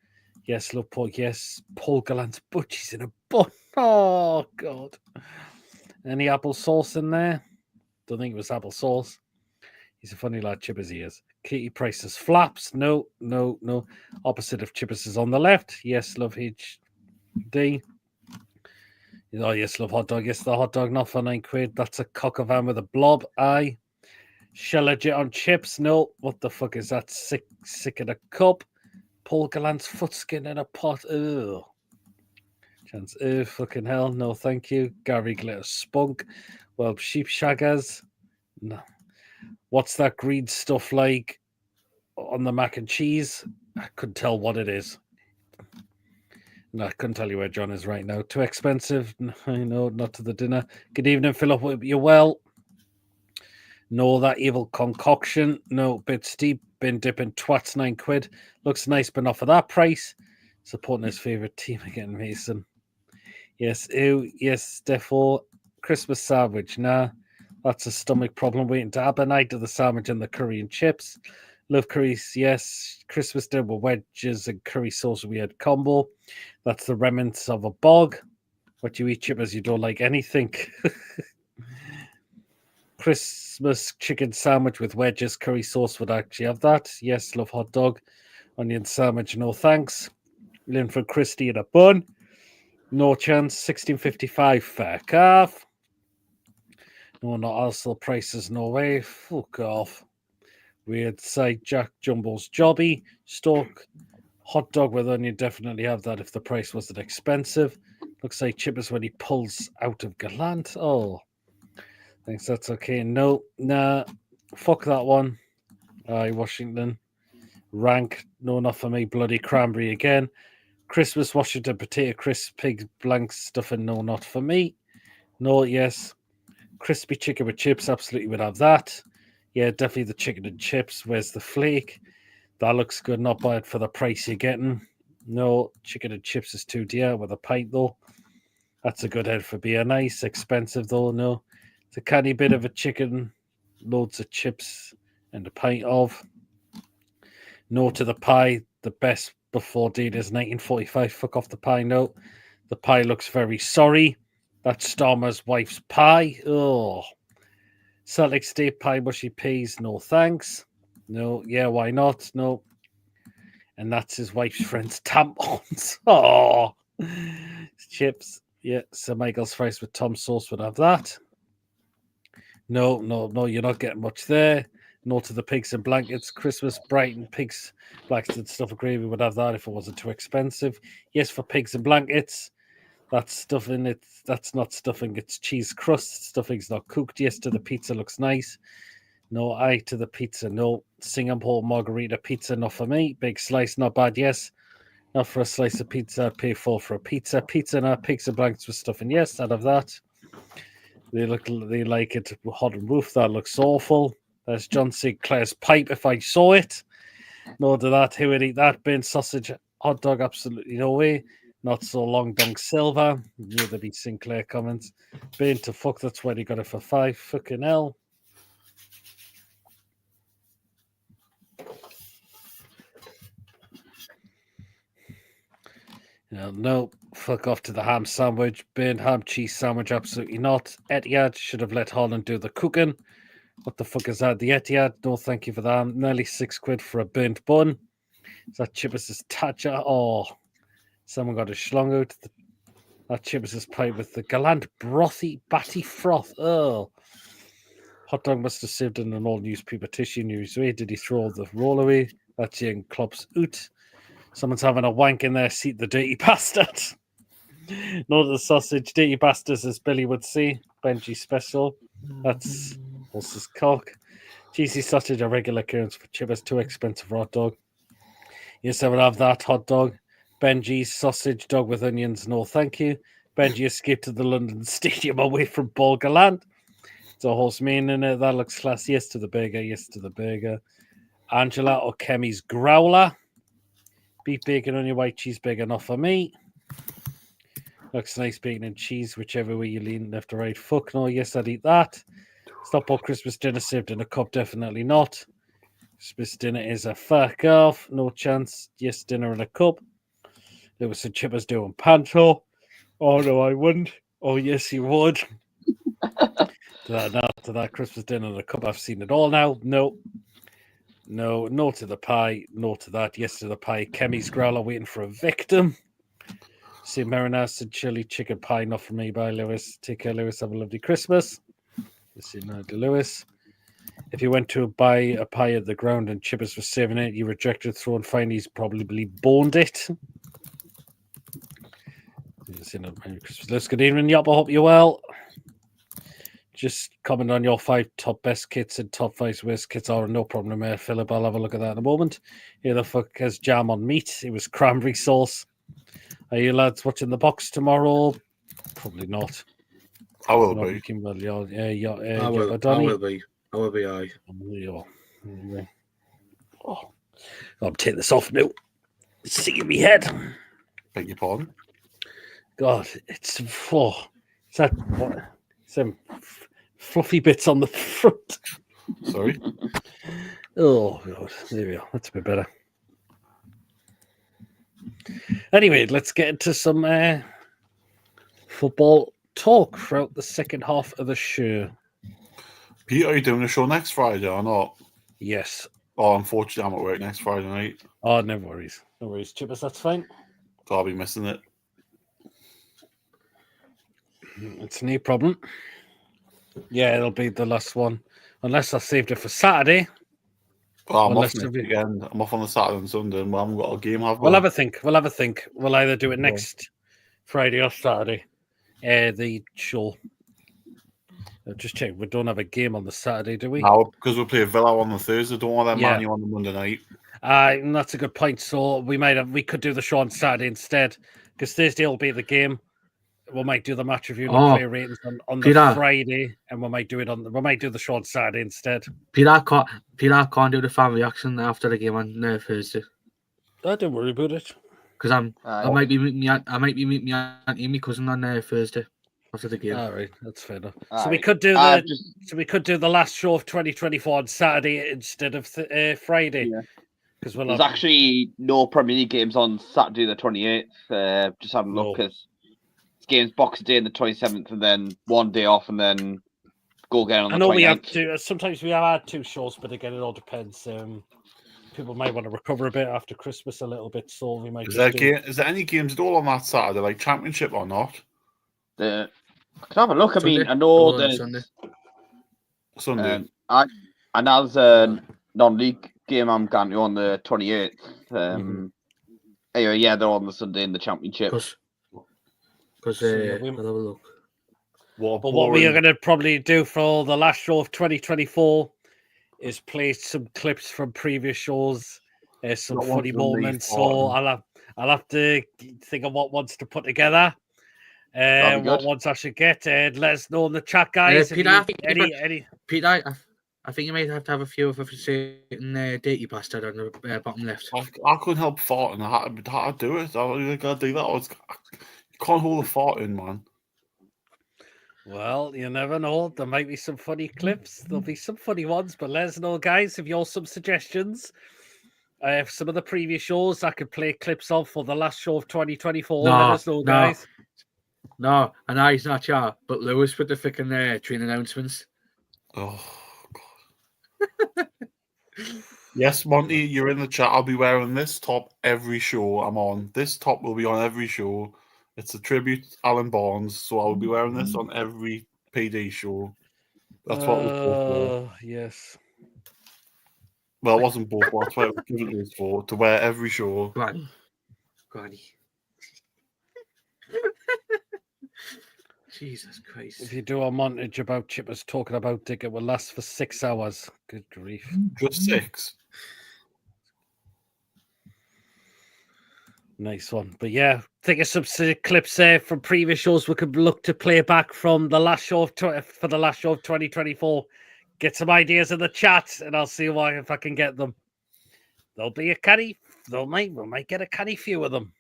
Yes, love pork, yes. Paul Gallant's butchies in a bun. Oh, God. Any apple sauce in there? Don't think it was apple sauce. He's a funny lad, Chippers he is. Katie Price's flaps. No. Opposite of Chippers is on the left. Yes, love HD. Oh, yes, love hot dog. Yes, the hot dog, not for £9. That's a cock of ham with a blob. Aye. Shell legit on chips. No. What the fuck is that? Sick in a cup. Paul Gallant's foot skin in a pot. Ugh. Chance. Fucking hell. No, thank you. Gary Glitter Spunk. Well, sheep shaggers. No. What's that green stuff like on the mac and cheese? I couldn't tell what it is. No, I couldn't tell you where John is right now. Too expensive? No, not to the dinner. Good evening, Philip. You well? No, that evil concoction. No, bit steep. Been dipping twats £9. Looks nice, but not for that price. Supporting his favourite team again, Mason. Yes, ew. Yes, defo. Christmas sandwich. Nah. That's a stomach problem waiting to happen. I do the sandwich and the curry and chips. Love curries, yes. Christmas dinner with wedges and curry sauce we had combo. That's the remnants of a bog. What you eat, Chippers, you don't like anything. Christmas chicken sandwich with wedges, curry sauce would actually have that. Yes, love hot dog. Onion sandwich, no thanks. Linford Christie in a bun. No chance. 16.55 fair calf. No, not also prices, no way. Fuck off. Weird side Jack Jumbo's Jobby. Stoke. Hot dog with onion, definitely have that if the price wasn't expensive. Looks like Chippers when he pulls out of Gallant. Oh. Thinks that's okay. No, nah. Fuck that one. Aye, Washington. Rank. No, not for me. Bloody cranberry again. Christmas Washington potato crisp pig blank stuffing. No, not for me. No, yes. Crispy chicken with chips, absolutely would have that. Yeah, definitely the chicken and chips. Where's the flake? That looks good, not bad for the price you're getting. No, chicken and chips is too dear with a pint though. That's a good head for beer. Nice, expensive though, no. It's a canny bit of a chicken, loads of chips, and a pint of. No to the pie, the best before date is 1945. Fuck off the pie, no. The pie looks very sorry. That's Stormer's wife's pie. Oh. Salt Lake State pie, mushy peas. No thanks. No. Yeah, why not? No. And that's his wife's friend's tampons. Oh. Chips. Yeah. Sir Michael's fries with Tom sauce would have that. No. You're not getting much there. No to the pigs and blankets. Christmas Brighton pigs, blankets and stuff of gravy would have that if it wasn't too expensive. Yes, for pigs and blankets. That's stuffing. That's not stuffing. It's cheese crust. Stuffing's not cooked. Yes, to the pizza looks nice. No, aye to the pizza. No, Singapore margarita pizza. Not for me. Big slice. Not bad. Yes, not for a slice of pizza. I'd pay full for a pizza. Pizza and pigs and blankets with stuffing. Yes, I'd have that. They like it hot and roof. That looks awful. There's John Sinclair's pipe. If I saw it, no to that. Who would eat that? Burnt sausage, hot dog. Absolutely no way. Not so long, Dunk Silver. Knew there'd be Sinclair comments. Been to fuck, that's why he got it for 5. Fucking hell. No, fuck off to the ham sandwich. Burnt ham cheese sandwich, absolutely not. Etihad should have let Holland do the cooking. What the fuck is that? The Etihad? No, thank you for that. Nearly £6 for a burnt bun. Is that Chippers' Tatcha? Oh. Someone got a schlong out. That Chippers' pie with the Gallant brothy batty froth. Oh. Hot dog must have saved in an old newspaper tissue news way. Did he throw the roll away? That's young Klopp's oot. Someone's having a wank in their seat, the dirty bastard. Not the sausage, dirty bastards, as Billy would say. Benji special. That's horse's cock. Cheesy sausage, a regular occurrence for Chippers. Too expensive for hot dog. Yes, I would have that hot dog. Benji's sausage dog with onions, no thank you. Benji escaped to the London Stadium away from Paul Gallant. It's a horse mean in it. That looks classy. Yes to the burger. Yes to the burger. Angela or Kemi's growler. Beef bacon on your white cheeseburger, not for me. Looks nice bacon and cheese, whichever way you lean, left or right. Fuck no, yes, I'd eat that. Stockport Christmas dinner served in a cup, definitely not. Christmas dinner is a fuck off, no chance. Yes, dinner in a cup. Lewis and Chippers doing panto. Oh no, I wouldn't. Oh yes, you would. to that Christmas dinner in a cup. I've seen it all now. No to the pie. No to that. Yes to the pie. Kemi's growler waiting for a victim. See marinara and chili chicken pie, not for me. Bye, Lewis. Take care, Lewis. Have a lovely Christmas. See now to Lewis. If you went to buy a pie at the ground and Chippers was serving it, you rejected, throwing fine. He's probably boned it. Let's good evening, Yop. I hope you're well. Just comment on your 5 top best kits and top 5 worst kits are no problem, Philip. I'll have a look at that in a moment. Here the fuck has jam on meat. It was cranberry sauce. Are you lads watching the box tomorrow? Probably not. I will be. I will be. Aye. Oh, I'm taking this off now. It's sticking in my head. Beg your pardon? God, it's that some fluffy bits on the front. Sorry. Oh God, there we go. That's a bit better. Anyway, let's get into some football talk throughout the second half of the show. Pete, are you doing a show next Friday or not? Yes. Oh, unfortunately, I'm at work next Friday night. Oh, no worries. No worries, Chippers, that's fine. So I'll be missing it. It's no problem. Yeah, it'll be the last one. Unless I saved it for Saturday. Well, I'm off next weekend. I'm off on the Saturday and Sunday, and we haven't got a game, have we? We'll have a think. We'll either do it next Friday or Saturday. The show. Just check. We don't have a game on the Saturday, do we? No, because we'll play Villa on the Thursday. Don't want that Man U on the Monday night. That's a good point. So we could do the show on Saturday instead, because Thursday will be the game. We might do the match review and player ratings on the Friday, and we might do the show on Saturday instead. Peter can't do the fan reaction after the game on Thursday. Don't worry about it. Because I might be meeting my auntie and my cousin on Thursday after the game. All right, that's fair enough. So we could do the last show of 2024 on Saturday instead of Friday. Yeah. Because there's actually no Premier League games on Saturday the 28th. Just having a look because games Boxing Day on the 27th, and then one day off, and then go again on the 29th. I know we have to. Sometimes we have had 2 shows, but again, it all depends. People might want to recover a bit after Christmas a little bit, so we might. Is there any games at all on that Saturday, like Championship or not? I can have a look. Sunday. I mean, I know there's Sunday. And as a non-league game, I'm going to on the 28th. Anyway, yeah, they're on the Sunday in the Championship. Because we'll have a look. What we are going to probably do for the last show of 2024 is play some clips from previous shows, some funny moments. So I'll have to think of what ones to put together. What ones I should get. Let us know in the chat, guys. Peter, Peter, I think you might have to have a few of a certain date you passed out on the bottom left. I couldn't help farting. I had to do it. I got to do that. You can't hold a fart in, man. Well, you never know. There might be some funny clips. There'll be some funny ones, but let us know, guys, if you have some suggestions. Some of the previous shows I could play clips of for the last show of 2024. Let us know, guys. No, and he's not sure, but Lewis with the freaking train announcements. Oh, God. Yes, Monty, you're in the chat. I'll be wearing this top every show I'm on. This top will be on every show. It's a tribute to Alan Barnes, so I'll be wearing this on every PD show. That's what it was both for. Yes. Well, it wasn't both. That's what it was given for, to wear every show. Granny. Jesus Christ. If you do a montage about Chippers talking about Dick, it will last for 6 hours. Good grief. Just 6? Nice one. But yeah, think of some clips there from previous shows we could look to play back from the last show of for the last show of 2024. Get some ideas in the chat, and I'll see if I can get them. There'll be a canny. We might get a canny few of them.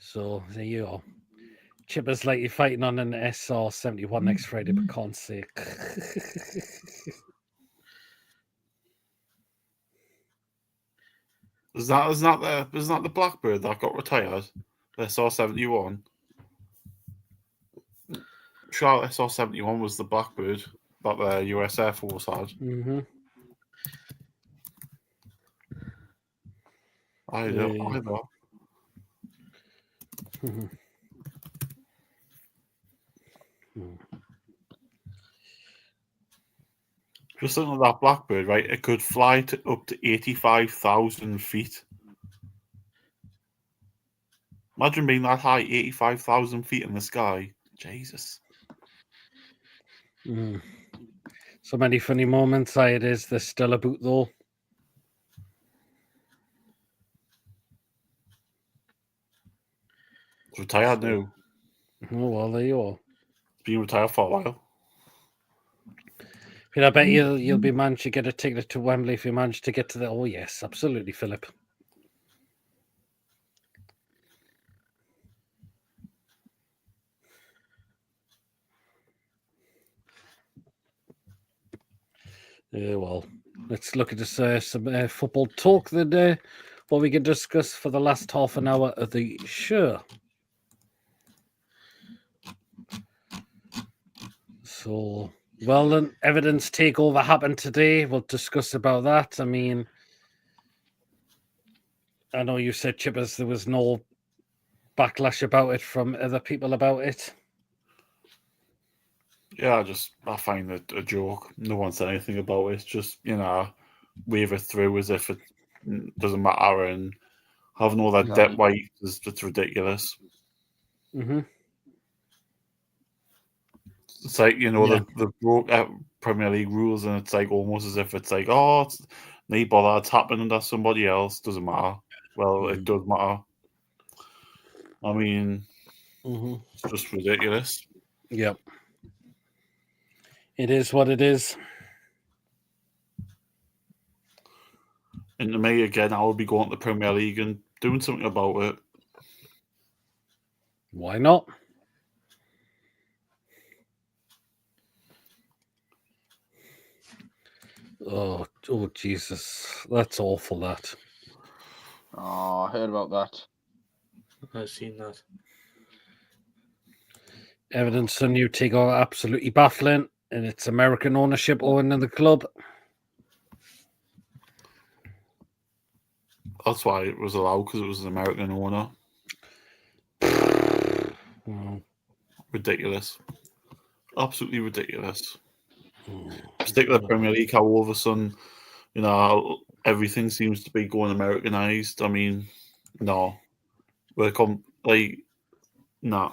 So there you go. Chipper's like you're fighting on an SR-71 next Friday, but can't say. Is that the Blackbird that got retired? The SR-71. Sure, SR-71 was the Blackbird that the US Air Force had. Mm-hmm. I know. Just looking at that Blackbird, right? It could fly up to 85,000 feet. Imagine being that high, 85,000 feet in the sky. Jesus. So many funny moments. It is. There's still a boot though. It's retired now. Oh well, there you are. It's been retired for a while. But I bet you'll be managed to get a ticket to Wembley if you manage to get to the. Oh yes, absolutely, Philip. Well, let's look at this some football talk then. What we can discuss for the last half an hour of the show. So, well, an evidence takeover happened today. We'll discuss about that. I mean, I know you said, Chippers, there was no backlash about it from other people about it. Yeah, I find it a joke. No one said anything about it. Just, wave it through as if it doesn't matter and having all that debt weight is just ridiculous. Mm-hmm. It's like, the broke Premier League rules, and it's like almost as if it's like, they bother, it's happening to somebody else, doesn't matter. Well, it does matter. I mean, It's just ridiculous. Yep. It is what it is. And to me, again, I would be going to the Premier League and doing something about it. Why not? Oh, Jesus. That's awful, that. Oh, I heard about that. I've seen that. Evidence on you take are absolutely baffling, and it's American ownership owning the club. That's why it was allowed, because it was an American owner. Ridiculous. Absolutely ridiculous. Stick to the Premier League, how all of a sudden, everything seems to be going Americanized. I mean, no. Nah.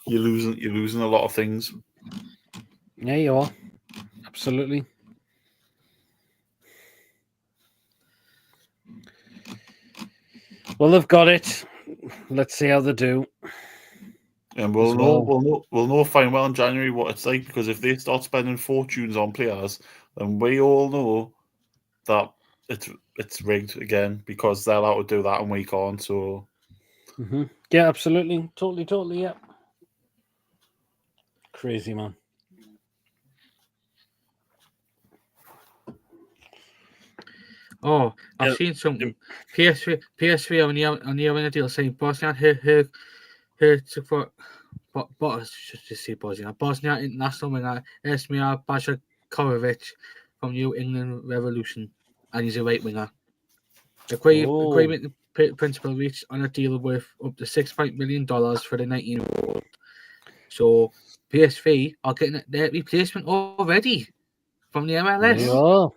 You're losing a lot of things. Yeah, you are. Absolutely. Well, they've got it. Let's see how they do. And we'll know fine well in January what it's like, because if they start spending fortunes on players, then we all know that it's rigged again, because they're allowed to do that and we can't. So, yeah, absolutely, totally, yeah. Crazy, man. Oh, I've seen something. PSV on the other deal saying Bosnia Herzegovina, Bosnia international winger Esmir Bajakovic from New England Revolution, and he's a right winger. Agreement principal reached on a deal worth up to $6 million for the 19-year-old. So PSV are getting their replacement already from the MLS. Yeah.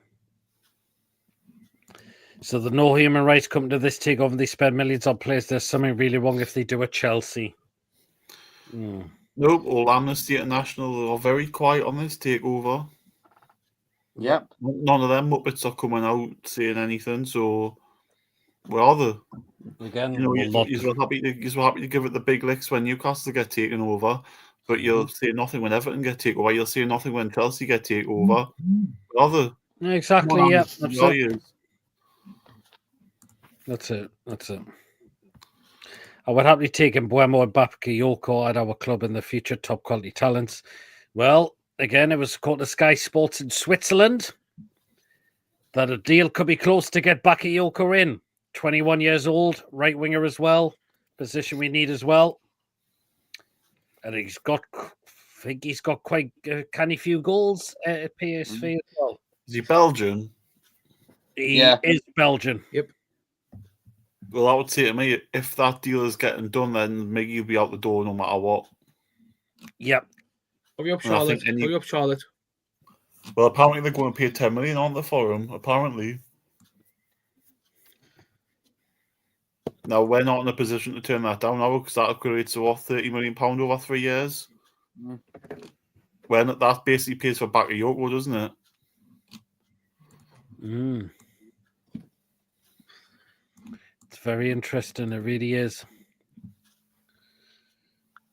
So the no human rights come to this takeover and they spend millions on players. There's something really wrong if they do a Chelsea. Nope, all Amnesty International are very quiet on this takeover. Yep. None of them Muppets are coming out saying anything, so where are they? Again, you're happy to give it the big licks when Newcastle get taken over, but you'll say nothing when Everton get taken over. You'll say nothing when Chelsea get taken over. Where are they? Exactly, yeah. That's it. I would happily take Mbuemo and Bakayoko at our club in the future, top quality talents. Well, again, it was called to Sky Sports in Switzerland that a deal could be close to get Bakayoko in. 21 years old, right winger as well, position we need as well. And I think he's got quite a canny few goals at PSV as well. Is he Belgian? He is Belgian. Yep. Well, I would say to me, if that deal is getting done, then Miggy will be out the door no matter what. Yep. Hurry up, Charlotte. Hurry up, Charlotte. Well, apparently they're going to pay 10 million on the for him, apparently. Now, we're not in a position to turn that down now because that equates to what, £30 million over 3 years? When that basically pays for Bakayoko, doesn't it? It's very interesting. It really is.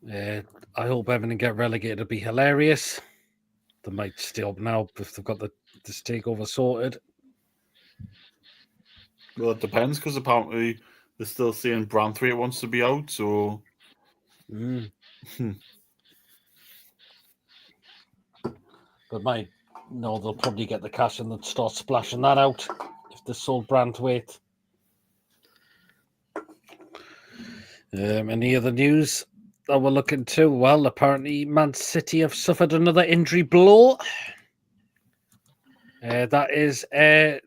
I hope Everton get relegated. It'll be hilarious. They might stay up now if they've got this takeover sorted. Well, it depends because apparently they're still saying Branthwaite wants to be out, so. But they'll probably get the cash and then start splashing that out if they sold Branthwaite. Any other news that we're looking to? Well, apparently Man City have suffered another injury blow. That is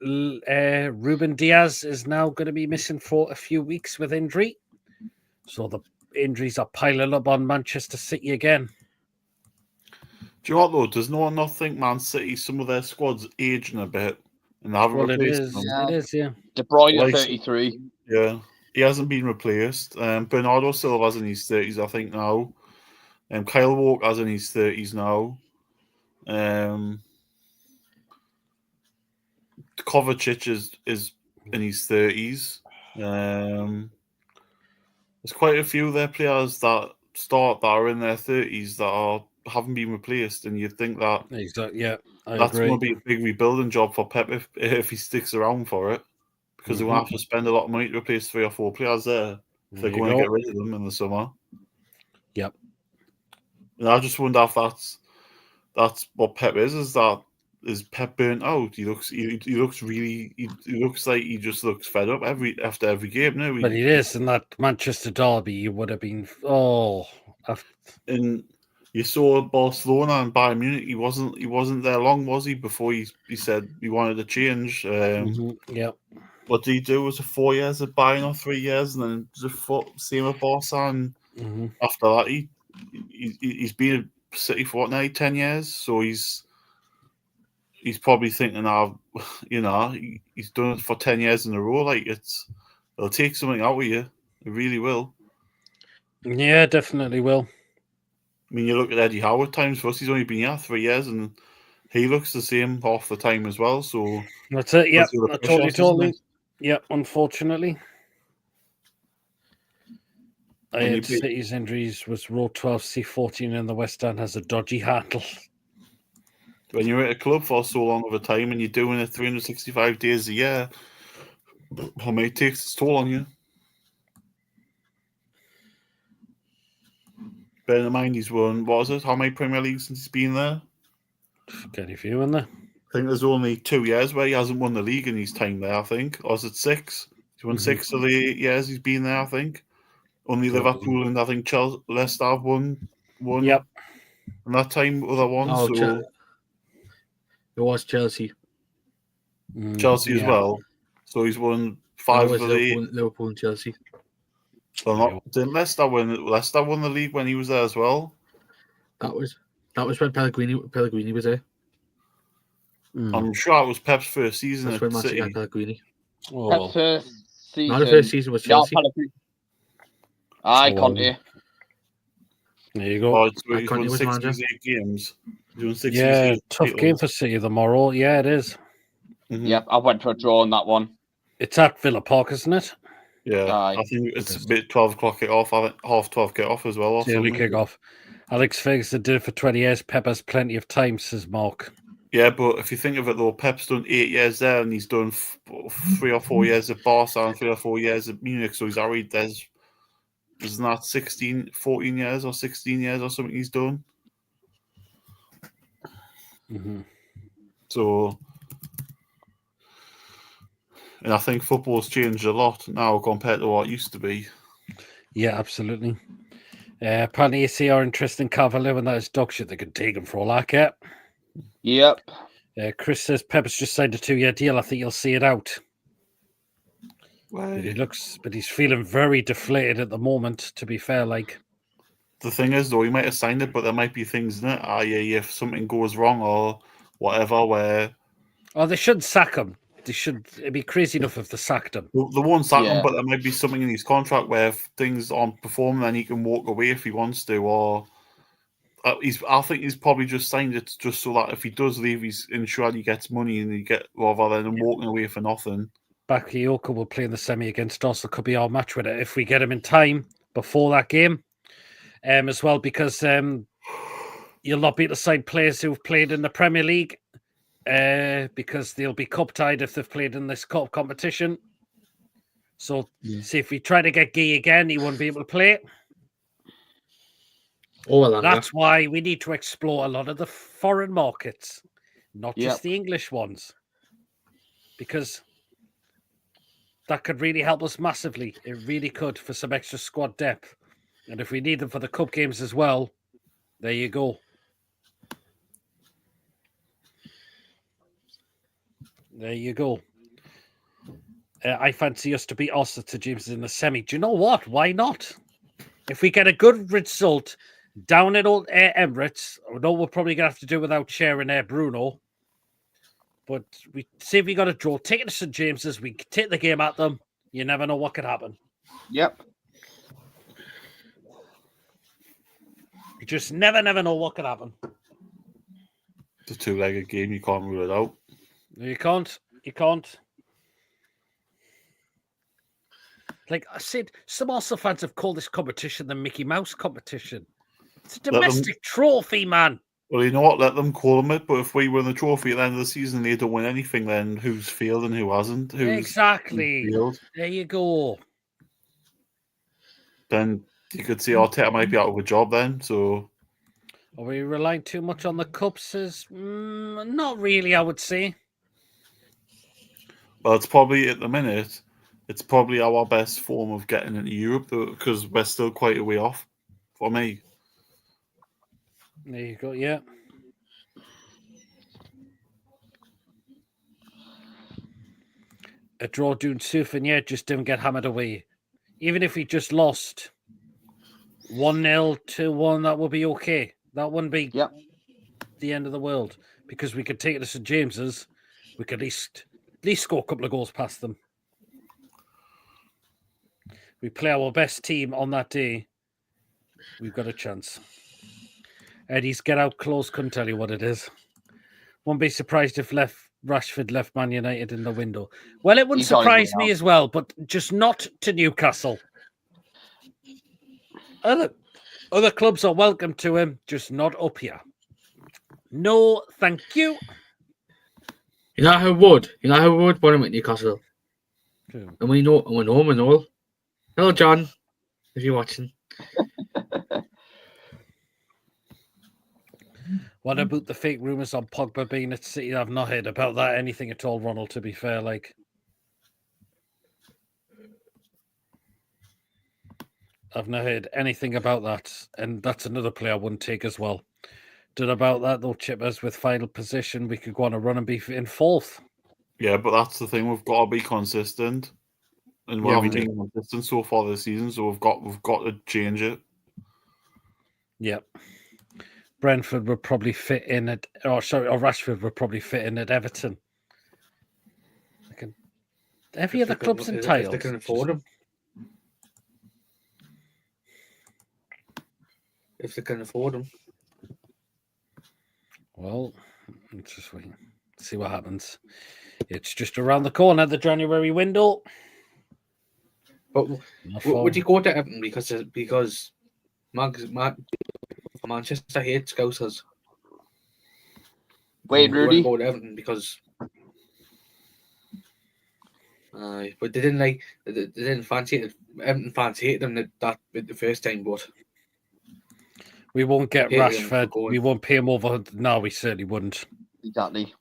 Ruben Diaz is now going to be missing for a few weeks with injury. So the injuries are piling up on Manchester City again. Do you know what, though? Does no one not think Man City, some of their squad's aging a bit? And they haven't replaced them? It is, yeah. De Bruyne, 33. Yeah. He hasn't been replaced. Bernardo Silva's in his 30s, I think, now. Kyle Walker's in his 30s now. Kovacic is in his 30s. There's quite a few of their players that are in their 30s that haven't been replaced, and you'd think that that's going to be a big rebuilding job for Pep if he sticks around for it. Because they're going to have to spend a lot of money to replace 3 or 4 players there if they're going to get rid of them in the summer. Yep. And I just wonder if that's what Pep is Pep burnt out? He looks like he just looks fed up after every game. No, but it is in that Manchester derby. You would have been And you saw Barcelona and Bayern Munich. He wasn't there long, was he? Before he said he wanted to change. Yep. What did he do? Was it 4 years at Bayern or 3 years, and then just same at Barca? And after that, he's been at City for what now? 10 years. So he's probably thinking, he's done it for 10 years in a row. Like it'll take something out of you. It really will. Yeah, definitely will. I mean, you look at Eddie Howe at times. For us, he's only been here 3 years, and he looks the same half the time as well. So that's it. Yeah, totally. Yeah, unfortunately. City's injuries was row 12, C14 in the West End has a dodgy handle. When you're at a club for so long of a time and you're doing it 365 days a year, it takes its toll on you. Bear in mind, he's won, what was it? How many Premier Leagues since he's been there? Get a few in there. I think there's only 2 years where he hasn't won the league in his time there, I think. Or is it 6? He's won 6 of the 8 years he's been there, I think. Only Liverpool and I think Leicester have won. Yep. And that time, other ones. It was Chelsea. Chelsea as well. So he's won 5 of the 8. Liverpool and Chelsea. Well, didn't Leicester win? Leicester won the league when he was there as well. That was when Pellegrini was there. I'm sure it was Pep's first season That's at when City. Pellegrini. Pep's first season. No, the first season was Chelsea. Conte. There you go. He's won 68 games. Yeah, tough game for City tomorrow. Yeah, it is. Yep, I went for a draw on that one. It's at Villa Park, isn't it? Yeah, I think it's a bit 12 o'clock kick-off. I think half 12 kick-off as well. Early kick-off. Alex Ferguson did it for 20 years. Pep has plenty of time, says Mark. Yeah, but if you think of it, though, Pep's done 8 years there and he's done 3 or 4 years at Barca and 3 or 4 years at Munich, so he's already there's Isn't that 14 years or 16 years or something he's done? Mm-hmm. So, and I think football's changed a lot now compared to what it used to be. Yeah, absolutely. Apparently, you see our interest in Cavalier when that is dog shit. They could take him for all I care. Yep. Chris says Pepper's just signed a 2-year deal. I think you'll see it out. Right. But he's feeling very deflated at the moment, to be fair. Like, the thing is, though, he might have signed it, but there might be things in it, i.e., if something goes wrong or whatever, where... Oh, they should sack him. It'd be crazy enough if they sacked him. They won't sack him, but there might be something in his contract where if things aren't performing, then he can walk away if he wants to, or... I think he's probably just signed it just so that if he does leave, he's ensured he gets money and rather than walking away for nothing. Bakayoko will play in the semi against us. It could be our match with it if we get him in time before that game, as well, because you'll not be able to sign players who've played in the Premier League because they'll be cup tied if they've played in this cup competition. So, see, if we try to get Guy again, he won't be able to play. That's why we need to explore a lot of the foreign markets, not just the English ones, because that could really help us massively. It really could, for some extra squad depth. And if we need them for the cup games as well, there you go. There you go. I fancy us to beat Ulster to James in the semi. Do you know what? Why not? If we get a good result down at Old Emirates, I know we're probably going to have to do without sharing Bruno. But we see if we got a draw. Take it to St. James's. We take the game at them. You never know what could happen. Yep. You just never know what could happen. It's a two-legged game. You can't rule it out. You can't. You can't. Like I said, some Arsenal fans have called this competition the Mickey Mouse competition. It's a domestic trophy, man. Well, you know what? Let them call them it. But if we win the trophy at the end of the season and they don't win anything, then who's failed and who hasn't? Exactly. Failed? There you go. Then you could see Arteta might be out of a job then. So, are we relying too much on the cups? Not really, I would say. Well, it's probably at the minute. It's probably our best form of getting into Europe because we're still quite a way off. For me. There you go, yeah. A draw doing Sufan, yeah, just didn't get hammered away. Even if we just lost 1-0, 2-1, that would be okay. That wouldn't be the end of the world because we could take it to St. James's. We could at least score a couple of goals past them. We play our best team on that day. We've got a chance. Eddie's get out close, couldn't tell you what it is. Won't be surprised if Rashford left Man United in the window. Well, it wouldn't surprise me as well, but just not to Newcastle. Other clubs are welcome to him, just not up here. No, thank you. You know who would want him at Newcastle? And we know. Hello, John, if you're watching. What about the fake rumours on Pogba being at City? I've not heard about that anything at all, Ronald, to be fair. I've not heard anything about that. And that's another player I wouldn't take as well. Did about that, though, Chippers, with final position, we could go on a run and be in fourth. Yeah, but that's the thing. We've got to be consistent. And we haven't been consistent so far this season, so we've got to change it. Yep. Brentford would probably fit in at, or Rashford would probably fit in at Everton. Every other club's entitled. If they can afford him. If they can afford him. Well, let's just wait. See what happens. It's just around the corner, the January window. But would you go to Everton because Manchester hates Scousers? Wait, Rudy. Go to Everton because but they didn't fancy it Everton fans hated him that the first time, but we won't get hated him for Rashford. going. We won't pay him over. No, we certainly wouldn't. Exactly.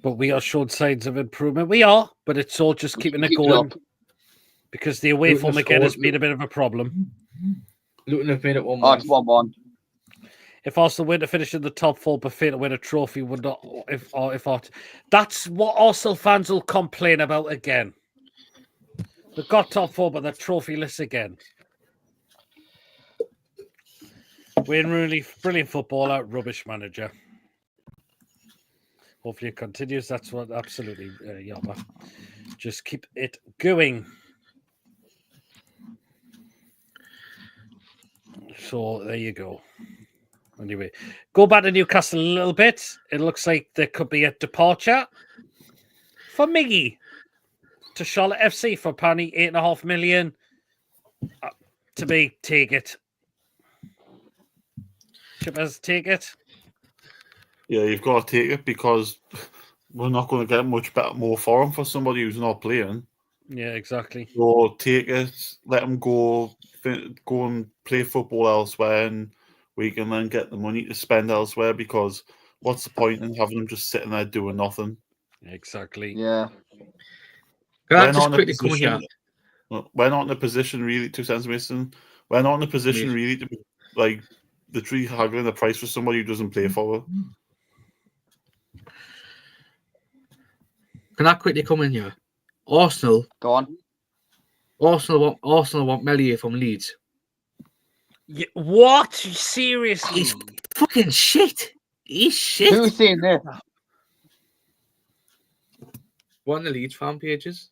But we are showing signs of improvement. We are, but it's all just keeping it Keep it going up. because the away Luton form have again has scored. been a bit of a problem. Luton have made it 1-1. Oh, it's 1-1. If Arsenal were to finish in the top four but fail to win a trophy, would not. That's what Arsenal fans will complain about again. They've got top four, but they're trophyless again. Wayne Rooney, brilliant footballer, rubbish manager. Hopefully it continues. That's what absolutely, Yama. Just keep it going. So there you go. Anyway, go back to Newcastle a little bit. It looks like there could be a departure for Miggy to Charlotte FC for apparently $8.5 million. To me, take it. Shippers, take it. Yeah, you've got to take it because we're not going to get much more for him for somebody who's not playing. Yeah, exactly. So take it, let him go and play football elsewhere, and we can then get the money to spend elsewhere because what's the point in having him just sitting there doing nothing? Exactly. Yeah. Can I just quickly come here? We're not in a position really, 2 cents, Mason. We're not in a position really to be like the tree haggling the price for somebody who doesn't play for it. Can I quickly come in here? Arsenal. Go on. Arsenal want Melier from Leeds. Yeah, what? Seriously? He's fucking shit. He's shit. Who's saying this? One of the Leeds fan pages.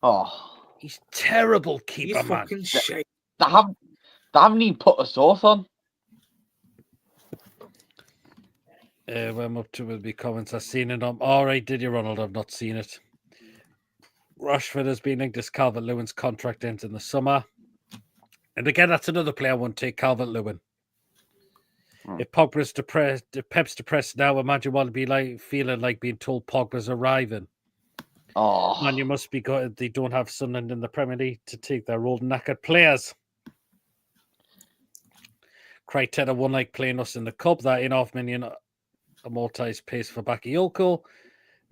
Oh. He's terrible keeper, He's fucking shit. They haven't even put a sauce on. When I'm up to will be comments. I've seen it on. All right, did you, Ronald? I've not seen it. Rashford has been linked as Calvert-Lewin's contract ends in the summer. And again, that's another player I won't take, Calvert-Lewin. If Pogba's depressed, if Pep's depressed now, imagine what it'd be like feeling like being told Pogba's arriving. Oh. Man, you must be good. They don't have Sunderland in the Premier League to take their old knackered players. Cryteta won like playing us in the cup. That $8.5 million amortized pace for Bakayoko.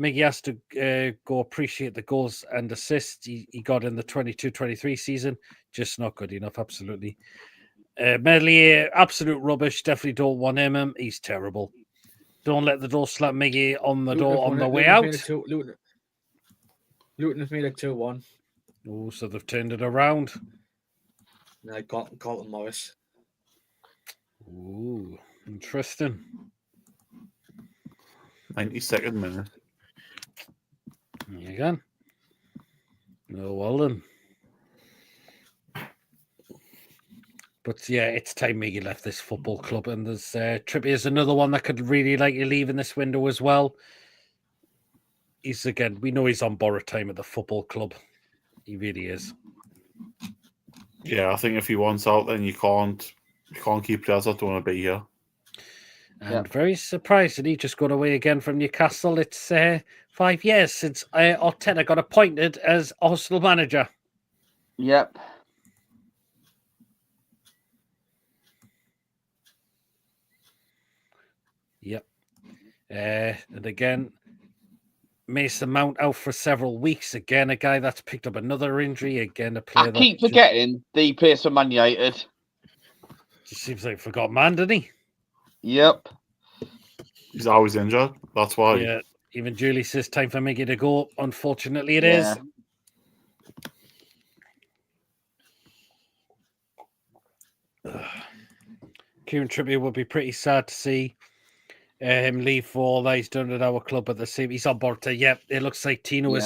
Miggy has to go appreciate the goals and assists he got in the 22-23 season. Just not good enough, absolutely. Medley, absolute rubbish. Definitely don't want him. He's terrible. Don't let the door slap Miggy on the door on the way out. Luton have made it 2-1. Oh, so they've turned it around. I got Colton Morris. Ooh, interesting. 92nd minute. There you go. No, well then. But yeah, it's time Miggy left this football club, and there's Trippier's another one that could really like to leave in this window as well. We know he's on borrowed time at the football club. He really is. Yeah, I think if he wants out, then you can't keep players that don't want to be here. And very surprised that he just got away again from Newcastle. It's 5 years since Arteta got appointed as Arsenal manager. Yep. Yep. And again, Mason Mount out for several weeks. Again, a guy that's picked up another injury. Again, a player I keep forgetting that he plays for Man United. Just seems like forgot man, didn't he? Yep. He's always injured. That's why. Yeah. Even Julie says time for Miggy to go. Unfortunately, it is. Kieran Trippier would be pretty sad to see him leave for all that he's done at our club. At the same, he's on board to. Yep, it looks like Tino is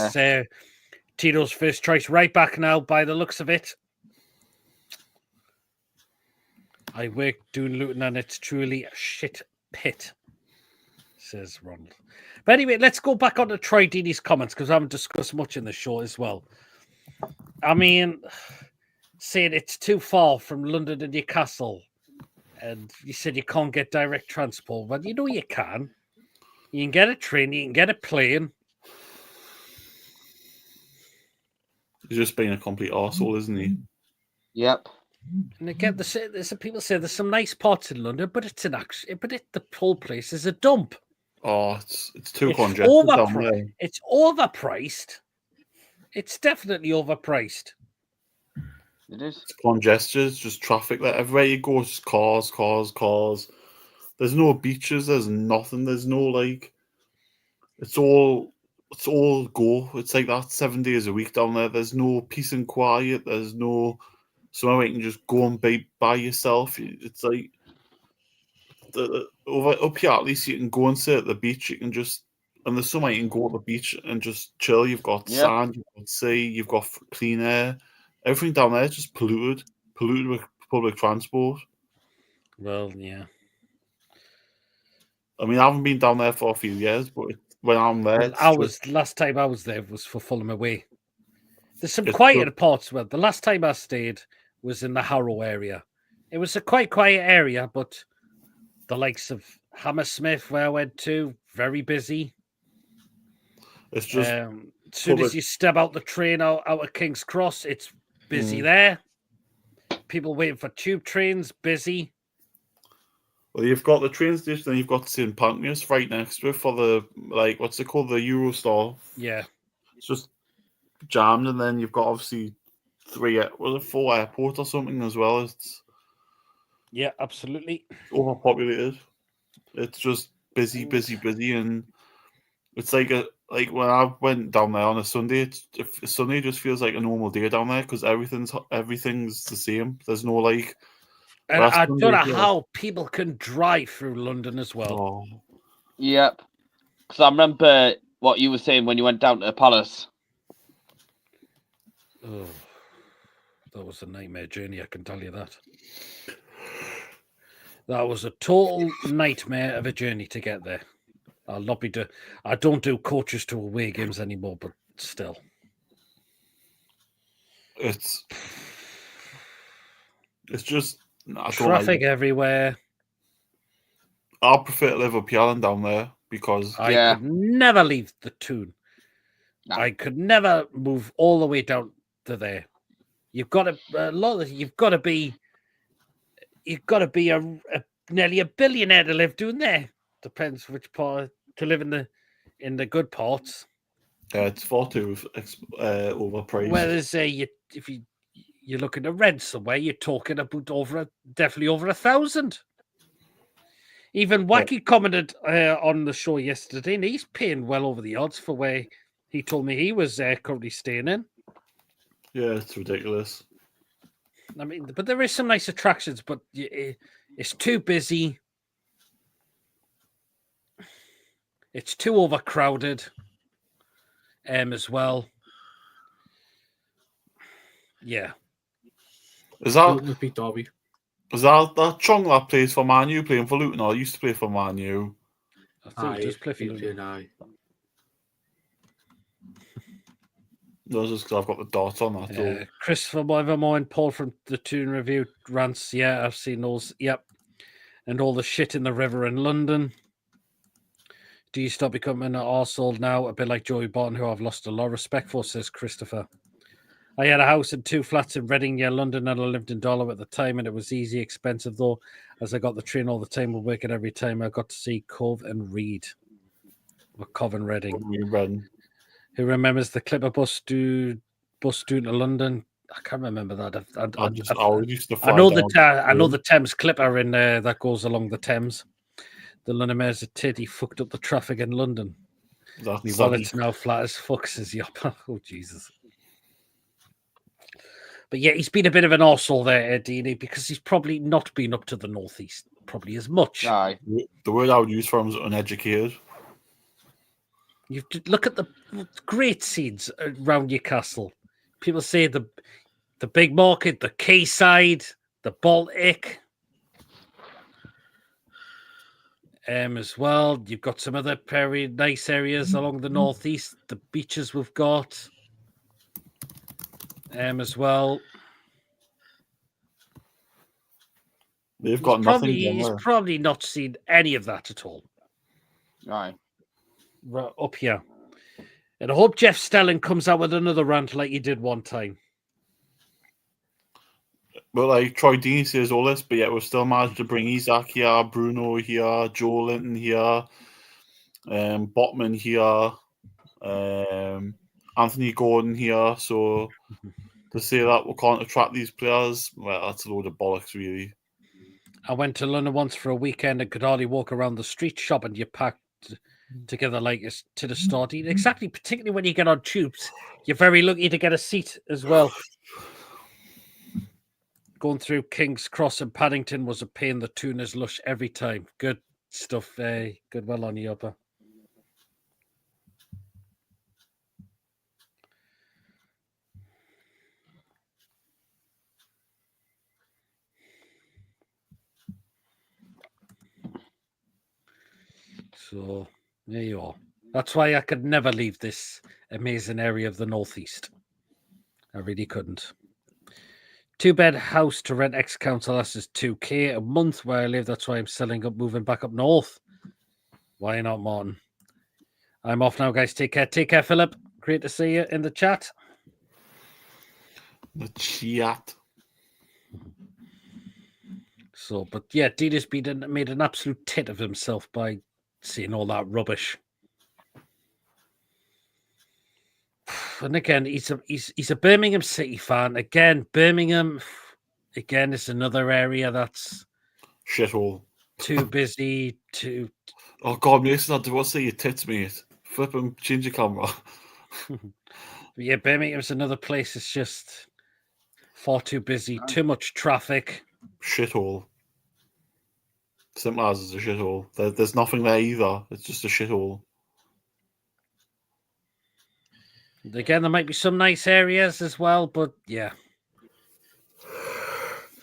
Tino's first choice right back now. By the looks of it, I work doing Luton, and it's truly a shit pit, says Ronald. But anyway, let's go back on to Troy Deeney's comments because I haven't discussed much in the show as well. I mean, saying it's too far from London to Newcastle. And you said you can't get direct transport. Well, you know you can. You can get a train. You can get a plane. He's just being a complete arsehole, isn't he? Yep. And again, there's people say there's some nice parts in London, but it's the whole place is a dump. Oh, it's too congested down there. It's overpriced. It's definitely overpriced. It is. It's congested. It's just traffic. Like everywhere you go, it's just cars. There's no beaches. There's nothing. There's no like. It's all go. It's like that 7 days a week down there. There's no peace and quiet. There's no somewhere where you can just go and be by yourself. It's like up here at least you can go and sit at the beach. You can just and there's somewhere you can go to the beach and just chill. You've got sand, you've got sea, you've got clean air. Everything down there is just polluted with public transport. Well, yeah. I mean, I haven't been down there for a few years, but when I'm there, last time I was there was for Fulham away. There's some quieter parts. Well, the last time I stayed was in the Harrow area. It was a quite quiet area, but the likes of Hammersmith, where I went to, very busy. It's just as soon as you step out the train out of King's Cross, it's busy there. People waiting for tube trains, busy. Well, you've got the train station, then you've got St. Pancras right next to it for the what's it called, the Eurostar. Yeah, it's just jammed, and then you've got obviously 4 airports or something as well. It's absolutely overpopulated. It's just busy, and it's like when I went down there on a Sunday. Sunday just feels like a normal day down there because everything's the same. There's no like. And I don't know how people can drive through London as well. Oh. Yep. Because I remember what you were saying when you went down to the Palace. Oh, that was a nightmare journey, I can tell you that. That was a total nightmare of a journey to get there. I don't do coaches to away games anymore, but still. It's just traffic everywhere. I prefer to live up here than down there because I could never leave the Toon. No. I could never move all the way down to there. You've got to be nearly a billionaire to live down there. Depends which part to live in the good parts. It's far too overpriced. Whereas if you're looking to rent somewhere, you're talking about definitely over 1,000. Even Wacky commented on the show yesterday, and he's paying well over the odds for where he told me he was currently staying in. Yeah, it's ridiculous. I mean, but there is some nice attractions, but it's too busy. It's too overcrowded as well. Yeah. Is that Chong that plays for Man U playing for Luton, or used to play for Man U? I think he does play for Luton. No, just because I've got the dot on that. Christopher Livermore and Paul from the Toon Review rants. Yeah, I've seen those. Yep. And all the shit in the river in London. Do you stop becoming an arsehole now? A bit like Joey Barton, who I've lost a lot of respect for, says Christopher. I had a house and 2 flats in Reading near London, and I lived in Dollar at the time, and it was easy, expensive though, as I got the train all the time, and working every time. I got to see Cove and Reed. Or Cove and Reading. Who remembers the Clipper bus due to London? I can't remember that. I know the Thames Clipper in there that goes along the Thames. The London Mayor's a titty fucked up the traffic in London. It's now flat as fuck, says Yop. Oh, Jesus. But yeah, he's been a bit of an arsehole there, Dini, because he's probably not been up to the northeast probably as much. Aye. The word I would use for him is uneducated. You look at the great scenes around Newcastle. People say the big market, the quayside, the Baltic. As well, you've got some other very nice areas along the northeast. The beaches we've got. As well. They've got nothing. He's probably not seen any of that at all. Right. Up here. And I hope Jeff Stelling comes out with another rant like he did one time. But like Troy Deeney says all this, but yet we've still managed to bring Isaac here, Bruno here, Joe Linton here, Botman here, Anthony Gordon here. So to say that we can't attract these players, well, that's a load of bollocks, really. I went to London once for a weekend and could hardly walk around the street shop, and you packed together like to the start. Exactly, particularly when you get on tubes. You're very lucky to get a seat as well. Going through King's Cross and Paddington was a pain. The tune is lush every time. Good stuff. Good well on you, Upper. So there you are. That's why I could never leave this amazing area of the Northeast. I really couldn't. 2-bed house to rent ex-council. That's just $2,000 a month where I live. That's why I'm selling up, moving back up north. Why not, Martin? I'm off now, guys. Take care. Take care, Philip. Great to see you in the chat. The chat. So, but yeah, Dita's made an absolute tit of himself by saying all that rubbish. And again, he's a Birmingham City fan. Again, Birmingham, again, is another area that's shithole. Too busy to. Oh God, Mason, I do want to see your tits, mate. Flip and change your camera. Yeah, Birmingham's another place. It's just far too busy, too much traffic. Shithole. Simple as it's a shithole. There's nothing there either. It's just a shithole. Again, there might be some nice areas as well, but yeah.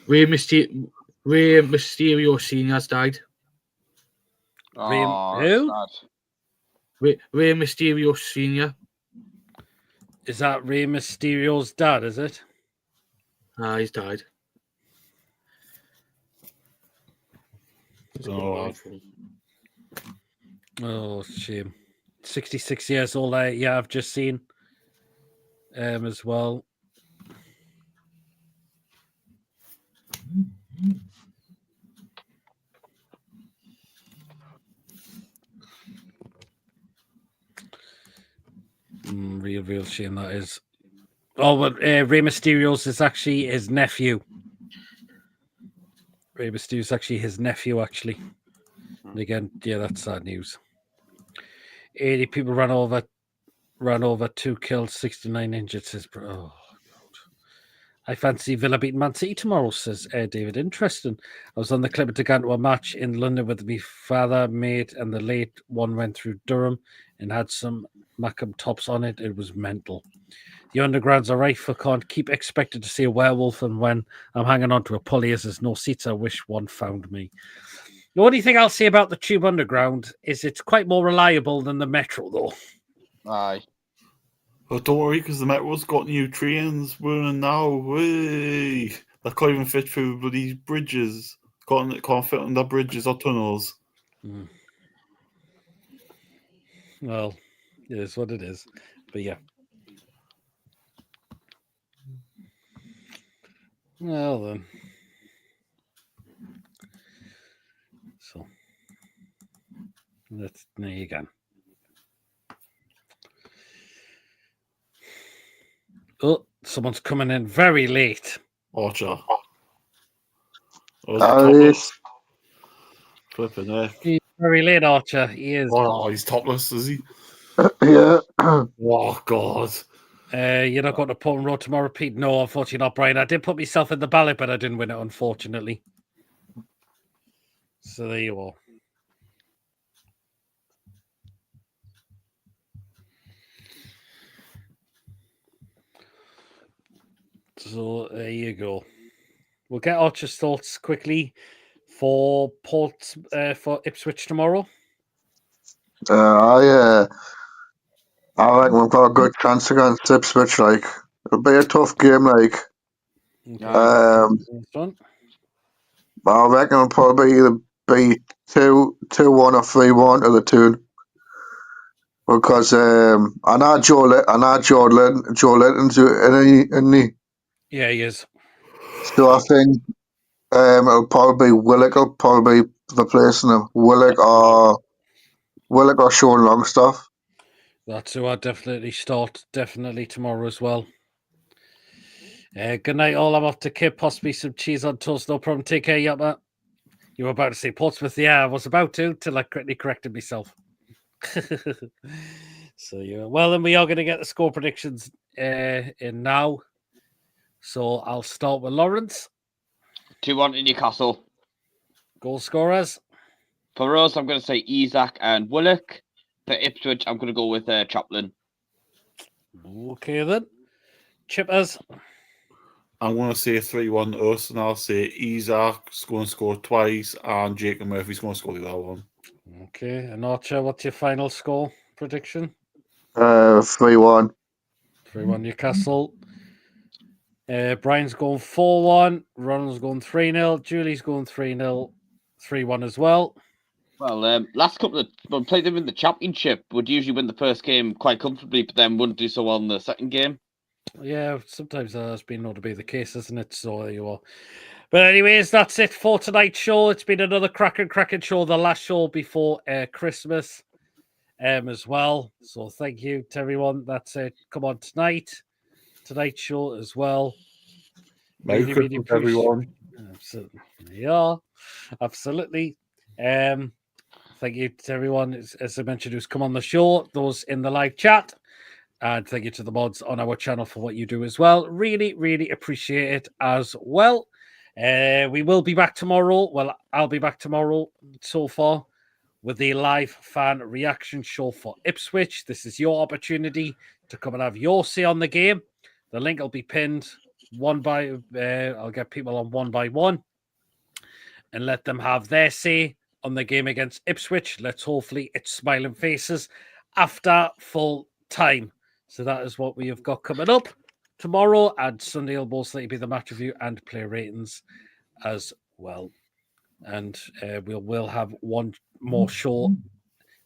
Rey Mysterio Senior has died. Who? Rey Mysterio Senior. Is that Rey Mysterio's dad? Is it? He's died. Oh, shame. 66 years old. I've just seen as well. Real shame that is. Oh, but Rey Mysterio's is actually his nephew. Rey Mysterio's actually his nephew, actually. And again, yeah, that's sad news. 80 people ran over, 2 killed, 69 injured. Says, oh, God. I fancy Villa beating Man City tomorrow, says David. Interesting. I was on the Clipper to go to a match in London with my father, mate, and the late one went through Durham and had some Macam tops on it. It was mental. The undergrounds are right for can't keep expecting to see a werewolf, and when I'm hanging on to a pulley as there's no seats, I wish one found me. The only thing I'll say about the Tube Underground is it's quite more reliable than the Metro, though. Aye. But don't worry, because the Metro's got new trains running now. Way. They can't even fit through bloody bridges. Can't fit on the bridges or tunnels. Well, it is what it is. But yeah. Well then. So there you go. Oh, someone's coming in very late. Archer. Yes. Flipping heck. He's very late, Archer. He is. Oh, he's topless, is he? Yeah. Oh, God. You're not going to Portland Road tomorrow, Pete? No, unfortunately not, Brian. I did put myself in the ballot, but I didn't win it, unfortunately. So there you are. So there you go. We'll get Archer's thoughts quickly for for Ipswich tomorrow. I reckon we've got a good chance against Ipswich. Like, it'll be a tough game. Like, Okay. I reckon it'll probably either be 2-1 or 3-1 to the Toon. because I know Joe Linton's in the. Yeah, he is. So I think it'll probably be Willock will probably be replacing him. Willock or Sean Longstaff. That's who I'd definitely start. Definitely tomorrow as well. Good night, all. I'm off to Kip. Possibly some cheese on toast. No problem. Take care, Yapma. You were about to say Portsmouth. Yeah, I was about to till I quickly corrected myself. So yeah, well, then we are going to get the score predictions in now. So I'll start with Lawrence. 2-1 in Newcastle. Goal scorers. For us, I'm going to say Isaac and Willock. For Ipswich, I'm going to go with Chaplin. Okay then. Chippers. I'm going to say 3-1 to us, and I'll say Isaac's going to score twice, and Jacob Murphy's going to score the other one. Okay, and Archer, what's your final score prediction? 3-1. 3-1 Newcastle. Brian's going 4-1. Ronald's going 3-0. Julie's going 3-0. 3-1 as well. Well, last couple of when we played them in the championship, would usually win the first game quite comfortably, but then wouldn't do so well in the second game. Yeah, sometimes that has been known to be the case, isn't it? So there you are. But anyways, that's it for tonight's show. It's been another cracking show, the last show before Christmas as well. So thank you to everyone. That's it. Come on tonight's show as well. Merry Christmas, everyone. Absolutely. Yeah, absolutely. Thank you to everyone, as I mentioned, who's come on the show, those in the live chat. And thank you to the mods on our channel for what you do as well. Really, really appreciate it as well. We will be back tomorrow. Well, I'll be back tomorrow so far with the live fan reaction show for Ipswich. This is your opportunity to come and have your say on the game. The link will be pinned I'll get people on one by one and let them have their say on the game against Ipswich. Let's hopefully it's smiling faces after full time. So that is what we have got coming up tomorrow, and Sunday will mostly be the match review and player ratings as well. And we'll have one more show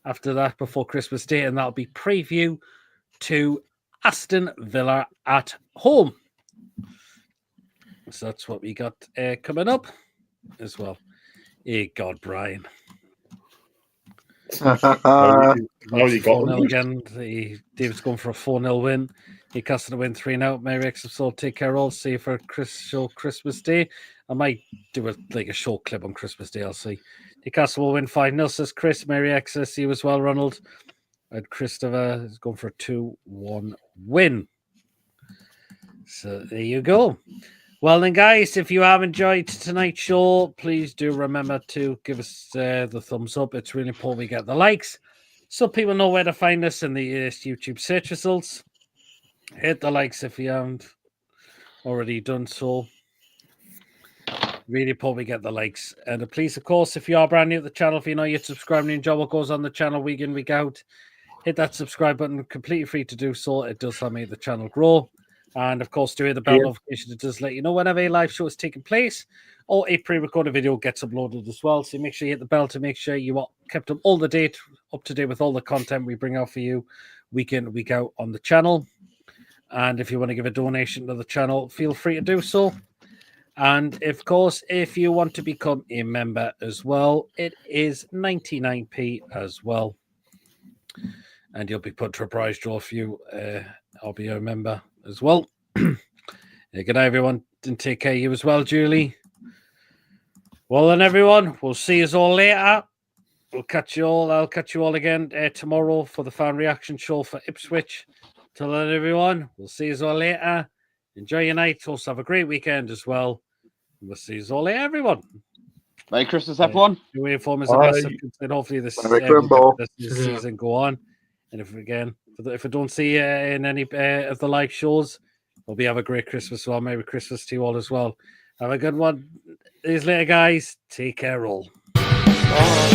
after that before Christmas Day, and that'll be preview to Aston Villa at home. So that's what we got coming up as well. Hey, God, Brian. How you got 4-0 again. David's going for a 4-0 win. Newcastle to win 3-0. Merry Xmas, so take care all. See you for show Christmas Day. I might do a short clip on Christmas Day. I'll see. Newcastle will win 5-0, says Chris. Merry Xmas, see you as well, Ronald. And Christopher is going for a 2-1 win. So there you go. Well then, guys, if you have enjoyed tonight's show, please do remember to give us the thumbs up. It's really important we get the likes so people know where to find us in the YouTube search results. Hit the likes if you haven't already done so. Really important we get the likes. And please, of course, if you are brand new to the channel, if you're not yet subscribed and you enjoy what goes on the channel week in, week out, hit that subscribe button. Completely free to do so. It does help make the channel grow. And of course, do hit the bell notification. It does let you know whenever a live show is taking place or a pre-recorded video gets uploaded as well. So make sure you hit the bell to make sure you are kept up to date with all the content we bring out for you week in, week out on the channel. And if you want to give a donation to the channel, feel free to do so. And of course, if you want to become a member as well, it is 99p as well. And you'll be put to a prize draw if you I'll be a member as well. Good night, everyone, and take care of you as well, Julie. Well then, everyone, we'll see you all later. I'll catch you all again tomorrow for the fan reaction show for Ipswich. Till then, everyone, we'll see you all later. Enjoy your night. Also have a great weekend as well. We'll see you all later, everyone. Merry Christmas, everyone. Your uniform is a massive concern. Hopefully this season go on. And if I don't see you in any of the live shows, we'll have a great Christmas. Well, Merry Christmas to you all as well. Have a good one. See you later, guys. Take care all. Bye.